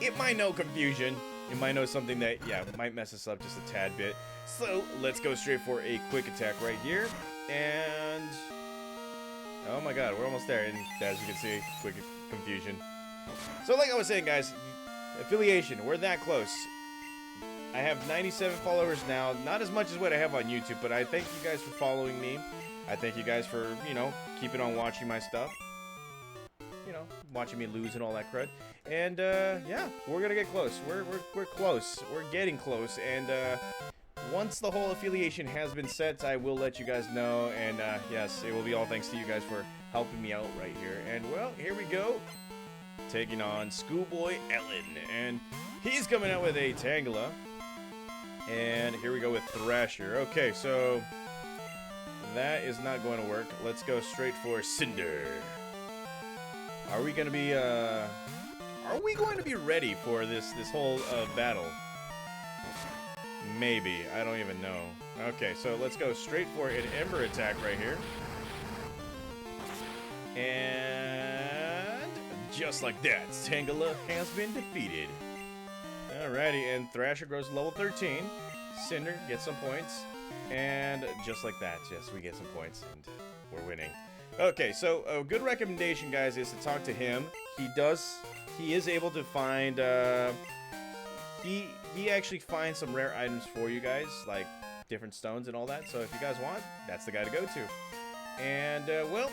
it might know confusion. It might know something that, yeah, might mess us up just a tad bit. So let's go straight for a quick attack right here. And oh my god, we're almost there. And as you can see, quick confusion. So like I was saying, guys, affiliation, we're that close. I have 97 followers now. Not as much as what I have on YouTube, but I thank you guys for following me. I thank you guys for, keeping on watching my stuff. Watching me lose and all that crud. And yeah, we're gonna get close. We're close. We're getting close. And once the whole affiliation has been set, I will let you guys know. And yes, it will be all thanks to you guys for helping me out right here. And well, here we go, taking on Schoolboy Ellen, and he's coming out with a Tangela. And here we go with Thrasher. Okay, so that is not going to work. Let's go straight for Cinder. Are we going to be ready for this whole battle? Maybe. I don't even know. Okay, so let's go straight for an Ember attack right here. And just like that, Tangela has been defeated. Alrighty, and Thrasher grows to level 13. Cinder gets some points. And just like that, yes, we get some points, and we're winning. Okay, so a good recommendation, guys, is to talk to him. He is able to find, he actually finds some rare items for you guys, like different stones and all that. So if you guys want, that's the guy to go to. And, well,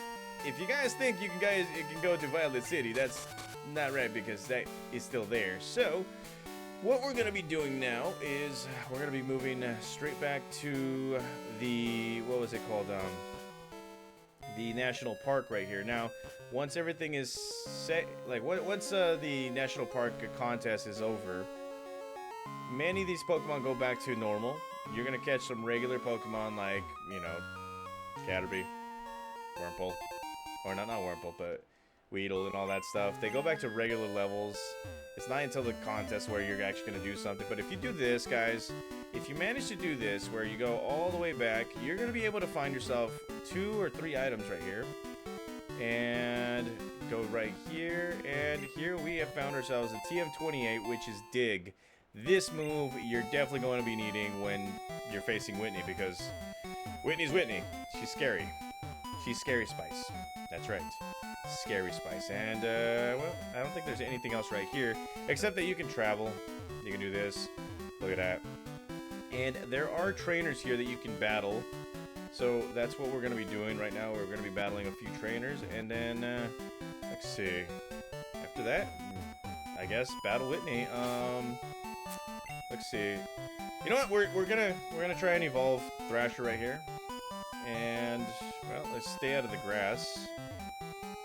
if you guys think you can go to Violet City, that's not right, because that is still there. So what we're going to be doing now is we're going to be moving straight back to the, what was it called, the national park right here. Now, once everything is set, like once the national park contest is over, many of these Pokemon go back to normal. You're gonna catch some regular Pokemon like, Caterpie, Wurmple, or not Wurmple, but Weedle and all that stuff. They go back to regular levels. It's not until the contest where you're actually going to do something. But if you do this, guys, if you manage to do this, where you go all the way back, you're going to be able to find yourself 2 or 3 items right here. And go right here. And here we have found ourselves a TM28, which is Dig. This move you're definitely going to be needing when you're facing Whitney, because Whitney's Whitney. She's scary. She's Scary Spice. That's right. Scary Spice. And, well, I don't think there's anything else right here, except that you can travel. You can do this. Look at that. And there are trainers here that you can battle. So that's what we're going to be doing right now. We're going to be battling a few trainers. And then, let's see. After that, I guess, battle Whitney. Let's see. You know what? We're gonna try and evolve Thrasher right here. And, well, let's stay out of the grass.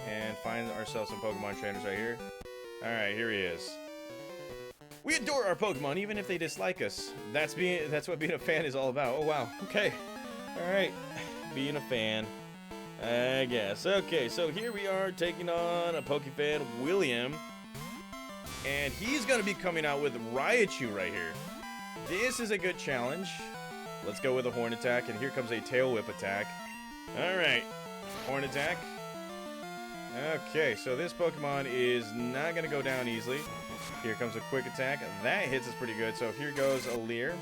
And find ourselves some Pokemon trainers right here. Alright, here he is. We adore our Pokemon, even if they dislike us. That's what being a fan is all about. Oh, wow. Okay. Alright. Being a fan, I guess. Okay, so here we are taking on a Pokefan, William. And he's going to be coming out with Raichu right here. This is a good challenge. Let's go with a Horn Attack, and here comes a Tail Whip attack. Alright. Horn Attack. Okay, so this Pokemon is not going to go down easily. Here comes a Quick Attack. That hits us pretty good. So here goes a Leer.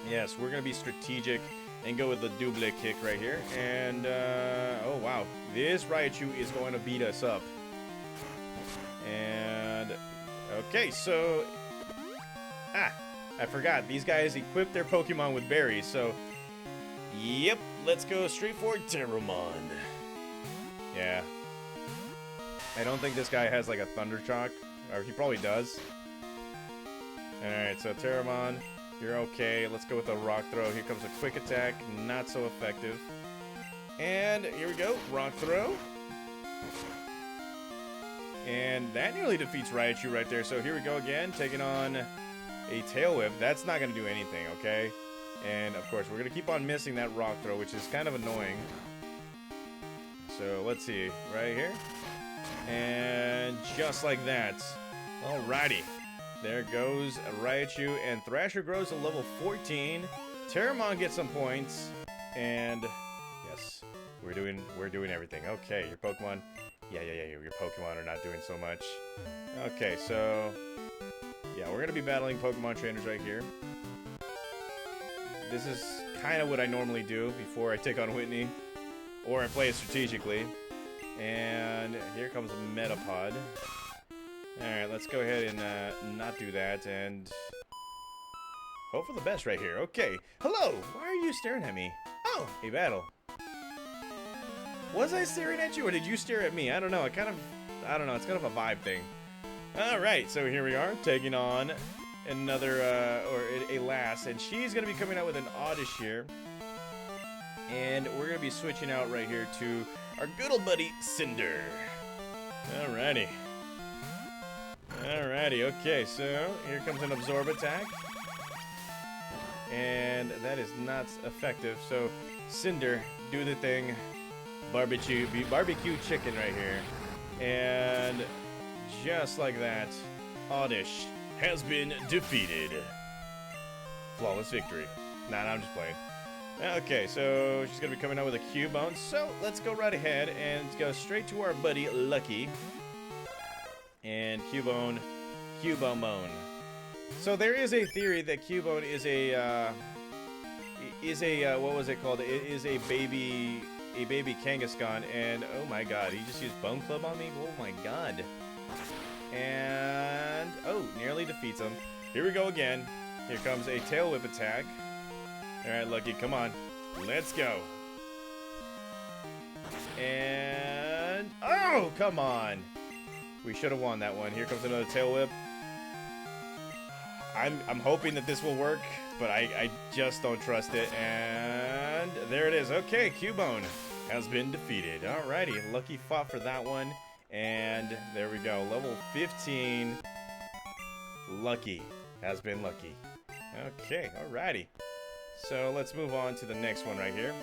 Yes, we're going to be strategic and go with the Double Kick right here. And, oh wow. This Raichu is going to beat us up. And, okay, so... I forgot. These guys equip their Pokemon with berries. So, yep, let's go straight for Terramon. Yeah. I don't think this guy has like a Thunder Shock. Or he probably does. Alright, so Terramon, you're okay. Let's go with a Rock Throw. Here comes a Quick Attack. Not so effective. And here we go. Rock Throw. And that nearly defeats Raichu right there. So here we go again. Taking on a Tail Whip. That's not going to do anything, okay? And of course, we're going to keep on missing that Rock Throw, which is kind of annoying. So let's see, right here. And just like that. Alrighty. There goes Raichu, and Thrasher grows to level 14. Terramon gets some points. And yes, we're doing everything. Okay, your Pokemon. Yeah, your Pokemon are not doing so much. Okay, so yeah, we're gonna be battling Pokemon trainers right here. This is kind of what I normally do before I take on Whitney. Or I play it strategically. And here comes a Metapod. Alright, let's go ahead and not do that and hope for the best right here. Okay. Hello! Why are you staring at me? Oh, a battle. Was I staring at you or did you stare at me? I don't know. I don't know. It's kind of a vibe thing. Alright, so here we are taking on another, a lass. And she's going to be coming out with an Oddish here. And we're going to be switching out right here to our good old buddy, Cinder. Alrighty. Alrighty, okay, so here comes an Absorb attack. And that is not effective, so Cinder, do the thing. Barbecue chicken right here. And just like that, Oddish has been defeated. Flawless victory. Nah, I'm just playing. Okay, so she's going to be coming out with a Cubone. So let's go right ahead and go straight to our buddy Lucky. And Cubone. So there is a theory that Cubone is a what was it called? It is a baby Kangaskhan, and oh my god, he just used Bone Club on me. Oh my god. And oh, nearly defeats him. Here we go again. Here comes a Tail Whip attack. Alright, Lucky, come on. Let's go. And... oh, come on. We should have won that one. Here comes another Tail Whip. I'm hoping that this will work, but I just don't trust it. And there it is. Okay, Cubone has been defeated. Alrighty, Lucky fought for that one. And there we go. Level 15. Lucky has been lucky. Okay, alrighty. So let's move on to the next one right here.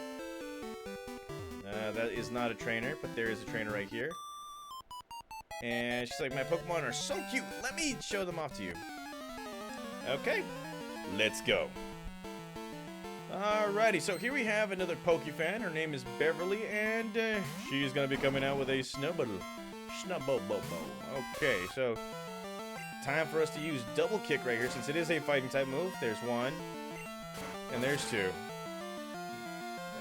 that is not a trainer, but there is a trainer right here. And she's like, my Pokemon are so cute. Let me show them off to you. Okay, let's go. Alrighty, so here we have another Pokefan. Her name is Beverly, and she's gonna be coming out with a Snubble. Okay, so time for us to use double kick right here, since it is a fighting type move. There's one, and there's two.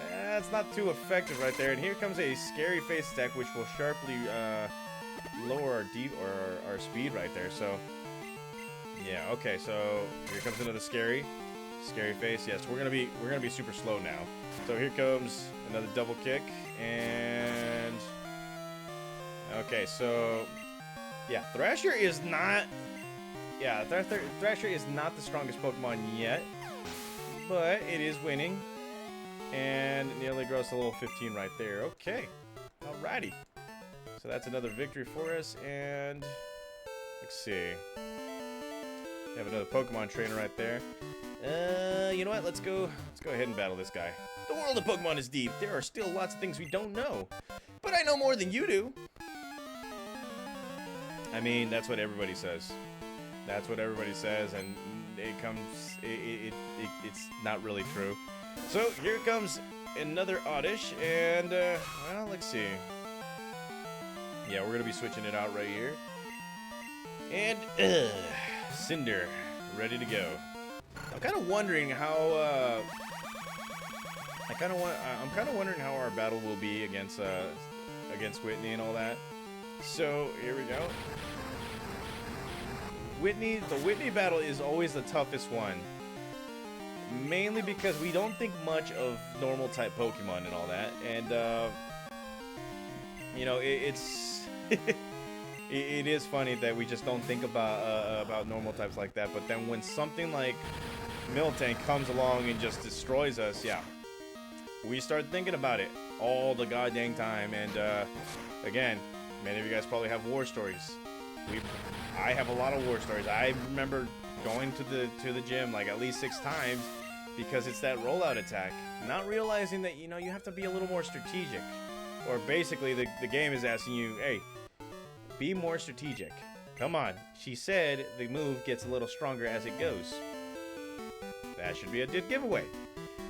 That's not too effective right there. And here comes a scary face attack, which will sharply lower our speed right there. So yeah, okay. So here comes another scary face. Yes, we're gonna be super slow now. So here comes another double kick, and okay. So yeah, Thrasher is not. Yeah, Thrasher is not the strongest Pokemon yet, but it is winning. And it nearly grows to level 15 right there. Okay. Alrighty. So that's another victory for us. And let's see. We have another Pokemon trainer right there. You know what? Let's go ahead and battle this guy. The world of Pokemon is deep. There are still lots of things we don't know. But I know more than you do. I mean, that's what everybody says. That's what everybody says, and it's not really true. So here comes another Oddish, and well, let's see. Yeah, we're gonna be switching it out right here. And Cinder, ready to go. I'm kind of wondering how. I'm kind of wondering how our battle will be against Whitney and all that. So here we go. The Whitney battle is always the toughest one. Mainly because we don't think much of normal type Pokemon and all that, and you know, it's it is funny that we just don't think about normal types like that. But then when something like Miltank comes along and just destroys us, yeah, we start thinking about it all the goddamn time. And again, many of you guys probably have war stories. I have a lot of war stories. I remember going to the gym like at least 6 times because it's that rollout attack. Not realizing that, you know, you have to be a little more strategic. Or basically the game is asking you, hey, be more strategic. Come on. She said the move gets a little stronger as it goes. That should be a good giveaway.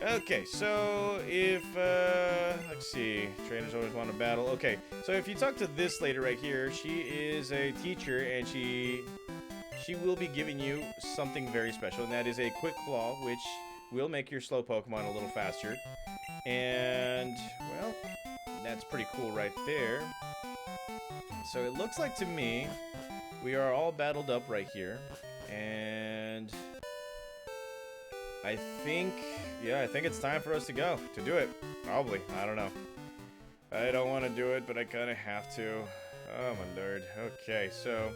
Okay, so if, let's see, trainers always want to battle. Okay, so if you talk to this lady right here, she is a teacher, and she will be giving you something very special, and that is a Quick Claw, which will make your slow Pokemon a little faster. And, well, that's pretty cool right there. So it looks like to me, we are all battled up right here, and I think it's time for us to go. To do it. Probably. I don't know. I don't want to do it, but I kind of have to. Oh, my lord. Okay, so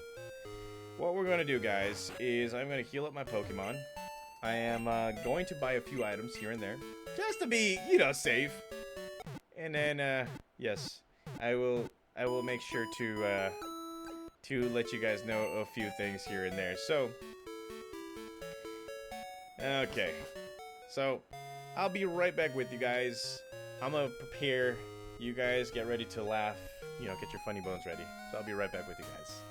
what we're going to do, guys, is I'm going to heal up my Pokemon. I am going to buy a few items here and there, just to be, you know, safe. And then, yes, I will make sure to let you guys know a few things here and there. So, okay. So, I'll be right back with you guys. I'm gonna prepare. You guys get ready to laugh. You know, get your funny bones ready. So I'll be right back with you guys.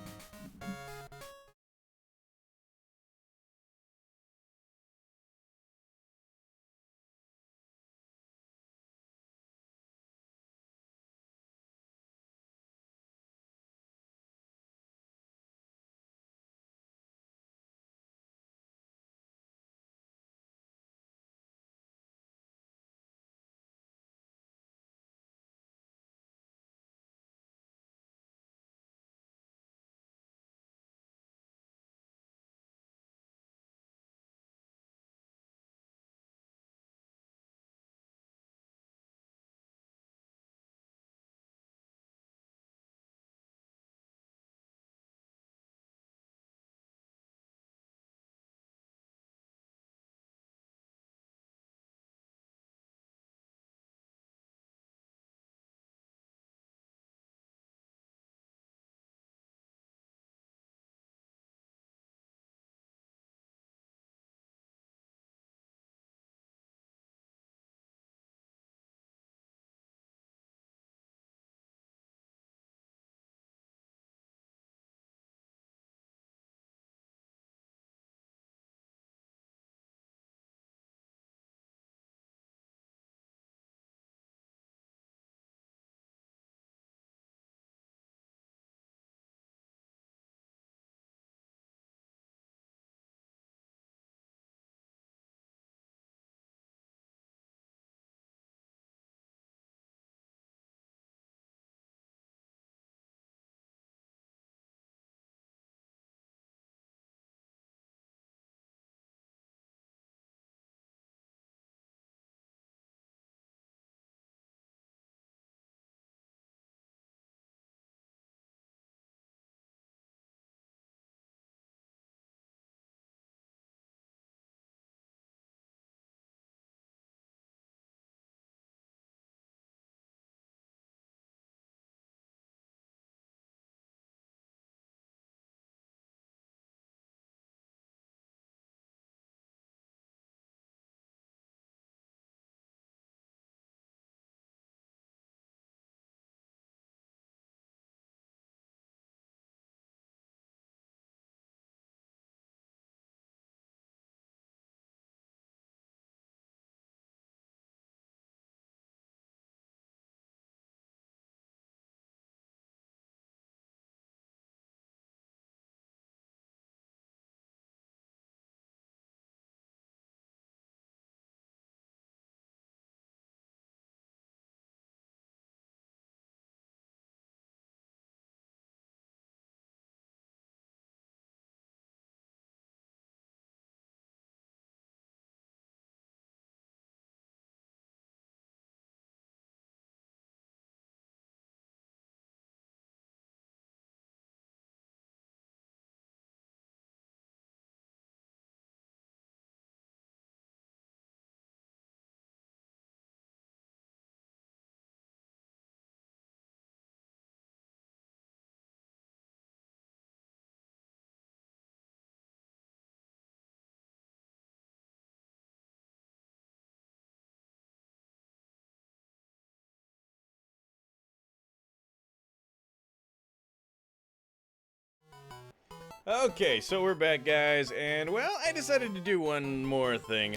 Okay, so we're back, guys, and well, I decided to do one more thing.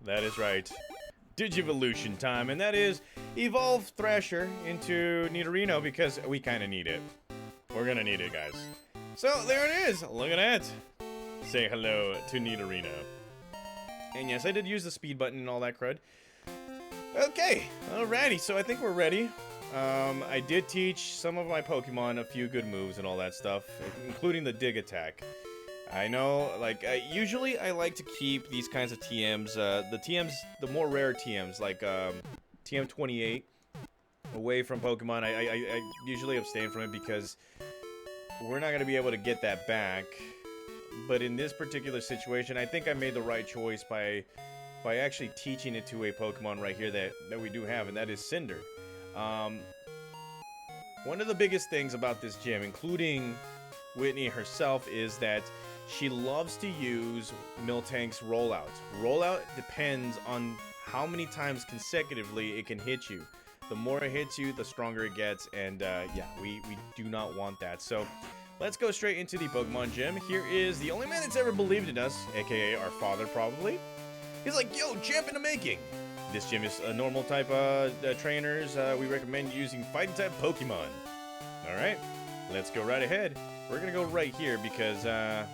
That is right. Digivolution time, and that is evolve Thrasher into Nidorino because we kind of need it. We're gonna need it, guys. So there it is. Look at that. Say hello to Nidorino. And yes, I did use the speed button and all that crud. Okay, alrighty, so I think we're ready. I did teach some of my Pokemon a few good moves and all that stuff, including the dig attack. I know, like, usually I like to keep these kinds of TMs, the more rare TMs, like, TM28, away from Pokemon. I usually abstain from it because we're not going to be able to get that back. But in this particular situation, I think I made the right choice by actually teaching it to a Pokemon right here that we do have, and that is Cinder. One of the biggest things about this gym, including Whitney herself, is that she loves to use Miltank's rollout. Rollout depends on how many times consecutively it can hit you. The more it hits you, the stronger it gets, and yeah, we do not want that. So let's go straight into the Pokemon gym. Here is the only man that's ever believed in us, aka our father probably. He's like, yo, champ in the making. This gym is a normal type of trainers. We recommend using fighting type Pokemon. Alright, let's go right ahead. We're gonna go right here because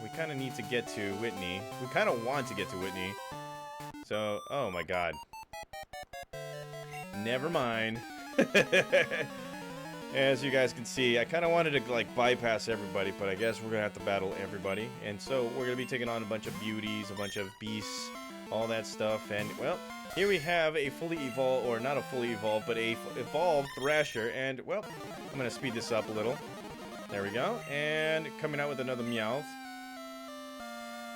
we kind of need to get to Whitney. We kind of want to get to Whitney. So, oh my god. Never mind. As you guys can see, I kind of wanted to like bypass everybody, but I guess we're gonna have to battle everybody. And so we're gonna be taking on a bunch of beauties, a bunch of beasts, all that stuff. And well, here we have a fully evolved, or not a fully evolved, but a evolved Thrasher. And well, I'm gonna speed this up a little. There we go. And coming out with another Meowth.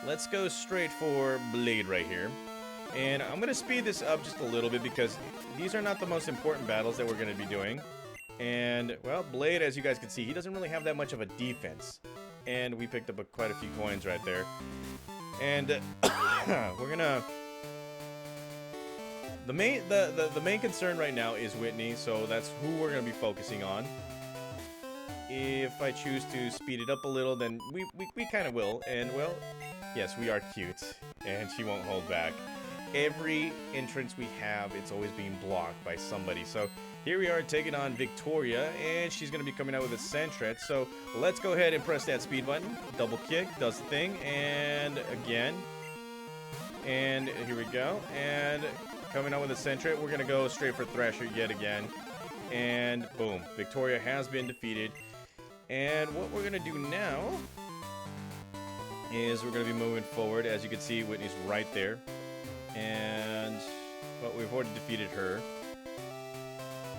Let's go straight for Blade right here. And I'm gonna speed this up just a little bit because these are not the most important battles that we're gonna be doing. And well, Blade, as you guys can see, he doesn't really have that much of a defense. And we picked up quite a few coins right there. And we're gonna... The main concern right now is Whitney, so that's who we're gonna be focusing on. If I choose to speed it up a little, then we kind of will. And well, yes, we are cute, and she won't hold back. Every entrance we have, it's always being blocked by somebody. So here we are taking on Victoria, and she's going to be coming out with a Sentret. So let's go ahead and press that speed button. Double kick does the thing, and again. And here we go. And coming out with a Sentret, we're going to go straight for Thrasher yet again. And boom, Victoria has been defeated. And what we're going to do now is we're going to be moving forward. As you can see, Whitney's right there. And well, we've already defeated her.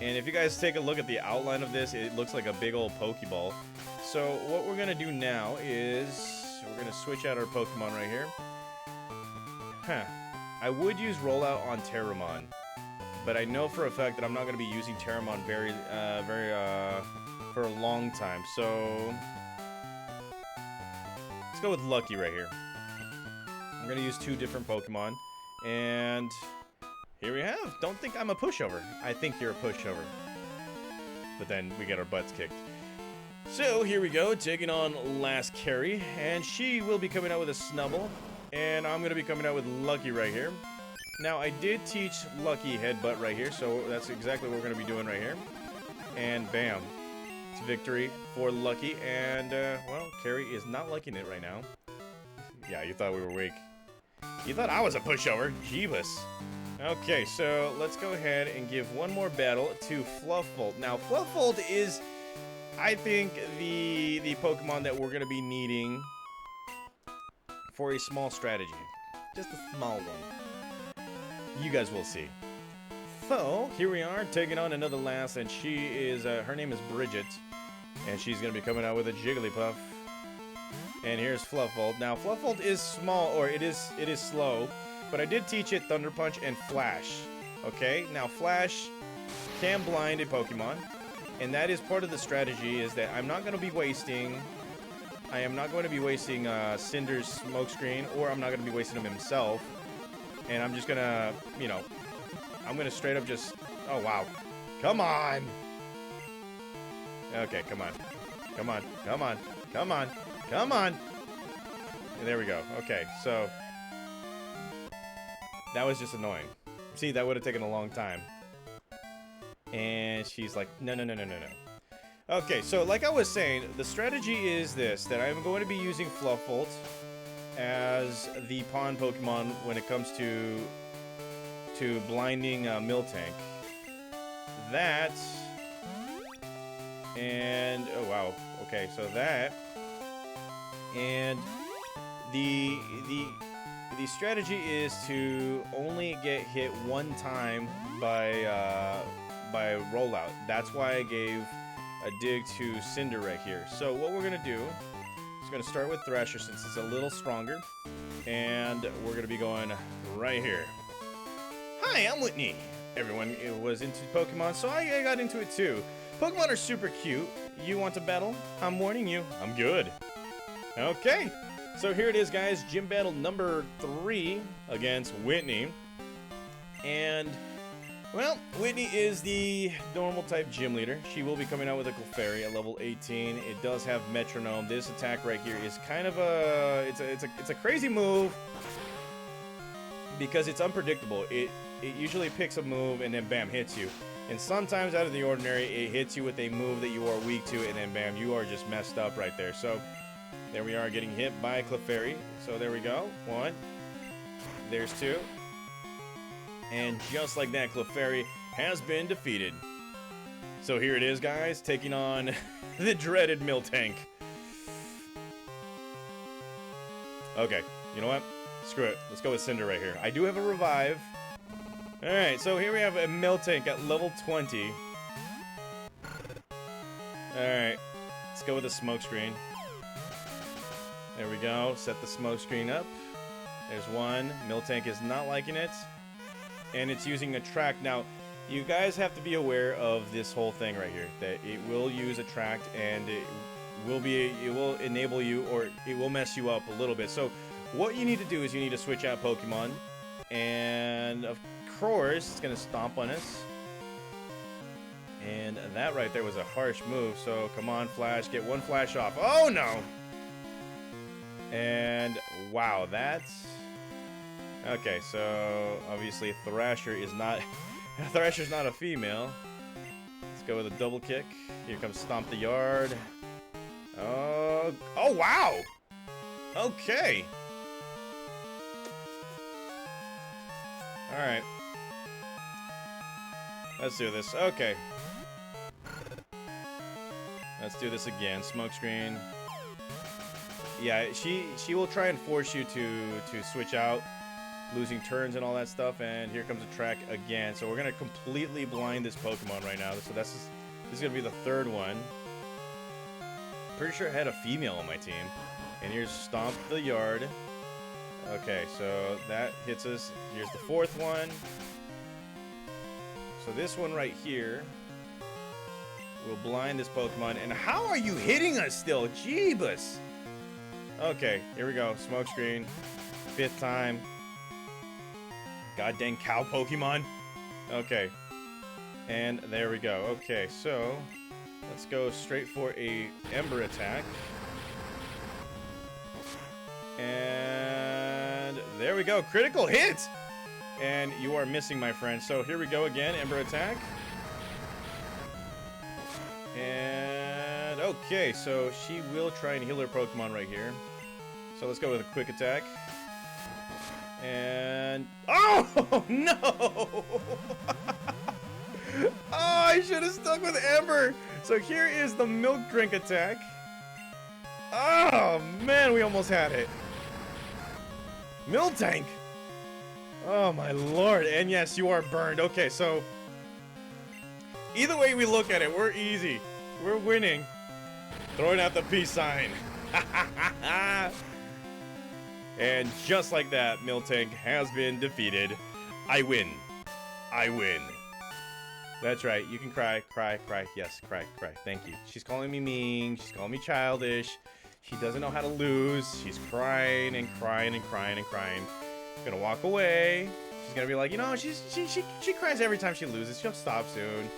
And if you guys take a look at the outline of this, it looks like a big old Pokeball. So what we're going to do now is we're going to switch out our Pokemon right here. I would use Rollout on Terramon, but I know for a fact that I'm not going to be using Terramon for a long time. So let's go with Lucky right here. I'm going to use two different Pokemon. And here we have. Don't think I'm a pushover. I think you're a pushover. But then we get our butts kicked. So here we go, taking on Last Carry. And she will be coming out with a Snubble. And I'm going to be coming out with Lucky right here. Now, I did teach Lucky Headbutt right here. So that's exactly what we're going to be doing right here. And bam. It's victory for Lucky. And, well, Carry is not liking it right now. Yeah, you thought we were weak. You thought I was a pushover. Jeebus. Okay, so let's go ahead and give one more battle to Fluffbolt. Now, Fluffbolt is, I think, the Pokemon that we're going to be needing for a small strategy. Just a small one. You guys will see. So, here we are, taking on another lass, and she is, her name is Bridget. And she's going to be coming out with a Jigglypuff. And here's Fluffbolt. Now, Fluffbolt is small, or it is slow, but I did teach it Thunder Punch and Flash. Okay, now Flash can blind a Pokemon, and that is part of the strategy. Is that I'm not going to be wasting. I am not going to be wasting Cinder's Smokescreen, or I'm not going to be wasting him himself. And I'm just gonna, you know, I'm gonna straight up just. Oh wow, come on. Okay, come on, come on, come on, come on. Come on! There we go. Okay, so that was just annoying. See, that would have taken a long time. And she's like, no, no, no, no, no, no. Okay, so like I was saying, the strategy is this, that I'm going to be using Fluffbolt as the pawn Pokemon when it comes to blinding Miltank. That, and, oh wow, okay, so that, and the strategy is to only get hit one time by rollout. That's why I gave a dig to Cinder right here. So what we're gonna do is gonna start with Thrasher since it's a little stronger, and we're gonna be going right here. Hi, I'm Whitney. Everyone was into Pokemon, so I got into it too. Pokemon are super cute. You want to battle? I'm warning you, I'm good. Okay, so here it is, guys. Gym battle number 3 against Whitney. And, well, Whitney is the normal type gym leader. She will be coming out with a Clefairy at level 18. It does have Metronome. This attack right here is kind of it's a crazy move because it's unpredictable. It usually picks a move and then bam, hits you. And sometimes out of the ordinary, it hits you with a move that you are weak to, and then bam, you are just messed up right there. So there we are, getting hit by Clefairy. So there we go. 1. There's 2. And just like that, Clefairy has been defeated. So here it is, guys, taking on the dreaded Miltank. Okay, you know what? Screw it. Let's go with Cinder right here. I do have a revive. Alright, so here we have a Miltank at level 20. Alright, let's go with a smoke screen. There we go. Set the smoke screen up. There's 1. Miltank is not liking it. And it's using Attract. Now, you guys have to be aware of this whole thing right here. That it will use Attract and it will enable you, or it will mess you up a little bit. So what you need to do is you need to switch out Pokemon. And of course, it's going to stomp on us. And that right there was a harsh move. So come on, Flash. Get 1 Flash off. Oh, no! And wow, that's okay. So obviously Thrasher is not Thrasher's not a female. Let's go with a double kick. Here comes Stomp the Yard. Oh wow. Okay. All right. Let's do this. Okay. Let's do this again. Smoke screen. Yeah, she will try and force you to switch out, losing turns and all that stuff. And here comes a track again. So we're gonna completely blind this Pokemon right now. So this is gonna be the 3rd one. Pretty sure I had a female on my team. And here's Stomp the Yard. Okay, so that hits us. Here's the 4th one. So this one right here will blind this Pokemon. And how are you hitting us still? Jeebus! Okay, here we go. Smoke screen. 5th time. God dang cow Pokemon. Okay. And there we go. Okay, so let's go straight for a Ember attack. And there we go. Critical hit! And you are missing, my friend. So here we go again. Ember attack. And okay, so she will try and heal her Pokemon right here. So let's go with a quick attack. And oh no! Oh, I should have stuck with Ember. So here is the Milk Drink attack. Oh man, we almost had it. Miltank. Oh my lord. And yes, you are burned. Okay, so either way we look at it, we're easy. We're winning. Throwing out the peace sign. And just like that, Miltank has been defeated. I win. I win. That's right. You can cry, cry, cry. Yes, cry, cry. Thank you. She's calling me mean. She's calling me childish. She doesn't know how to lose. She's crying and crying and crying and crying. Gonna walk away. She's gonna be like, you know, she cries every time she loses. She'll stop soon.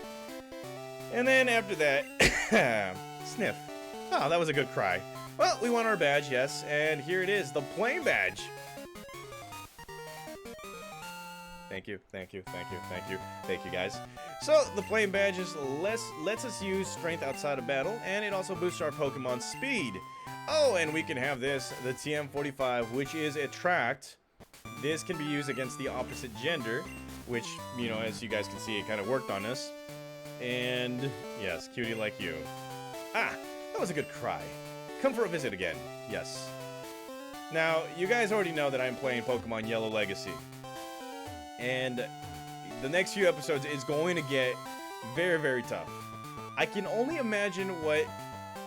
And then after that, sniff. Oh, that was a good cry. Well, we won our badge, yes, and here it is, the plain badge. Thank you, thank you, thank you, thank you, thank you, guys. So, the plain badge lets us use strength outside of battle, and it also boosts our Pokemon speed. Oh, and we can have this, the TM45, which is Attract. This can be used against the opposite gender, which, you know, as you guys can see, it kind of worked on us. And, yes, cutie like you. Ah, that was a good cry. Come for a visit again. Yes. Now, you guys already know that I'm playing Pokemon Yellow Legacy. And the next few episodes is going to get very, very tough. I can only imagine what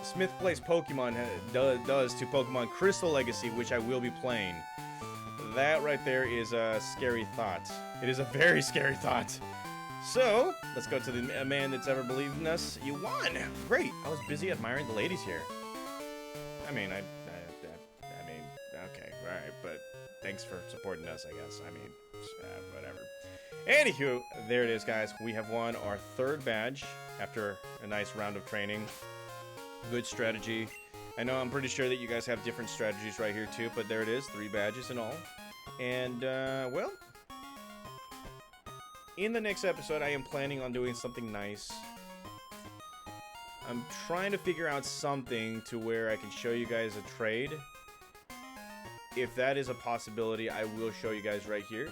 Smith Plays Pokemon does to Pokemon Crystal Legacy, which I will be playing. That right there is a scary thought. It is a very scary thought. So, let's go to the man that's ever believed in us. You won! Great! I was busy admiring the ladies here. I mean, okay, alright, but thanks for supporting us, I guess. I mean, whatever. Anywho, there it is, guys. We have won our 3rd badge after a nice round of training. Good strategy. I know I'm pretty sure that you guys have different strategies right here, too, but there it is, 3 badges in all. And, well, in the next episode, I am planning on doing something nice. I'm trying to figure out something to where I can show you guys a trade. If that is a possibility, I will show you guys right here.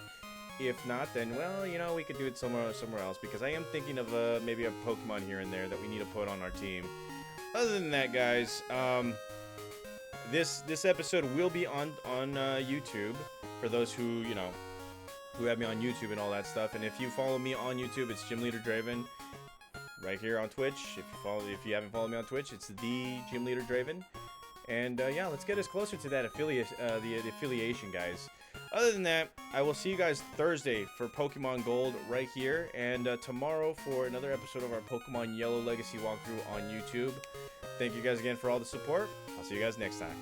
If not, then, well, you know, we could do it somewhere else, because I am thinking of maybe a Pokemon here and there that we need to put on our team. Other than that, guys, this episode will be on YouTube for those who, you know, who have me on YouTube and all that stuff. And if you follow me on YouTube, it's Gym Leader Draven. Right here on Twitch. If you haven't followed me on Twitch, it's the Gym Leader Draven. And yeah, let's get us closer to that the affiliation, guys. Other than that, I will see you guys Thursday for Pokemon Gold right here, and tomorrow for another episode of our Pokemon Yellow Legacy walkthrough on YouTube. Thank you guys again for all the support. I'll see you guys next time.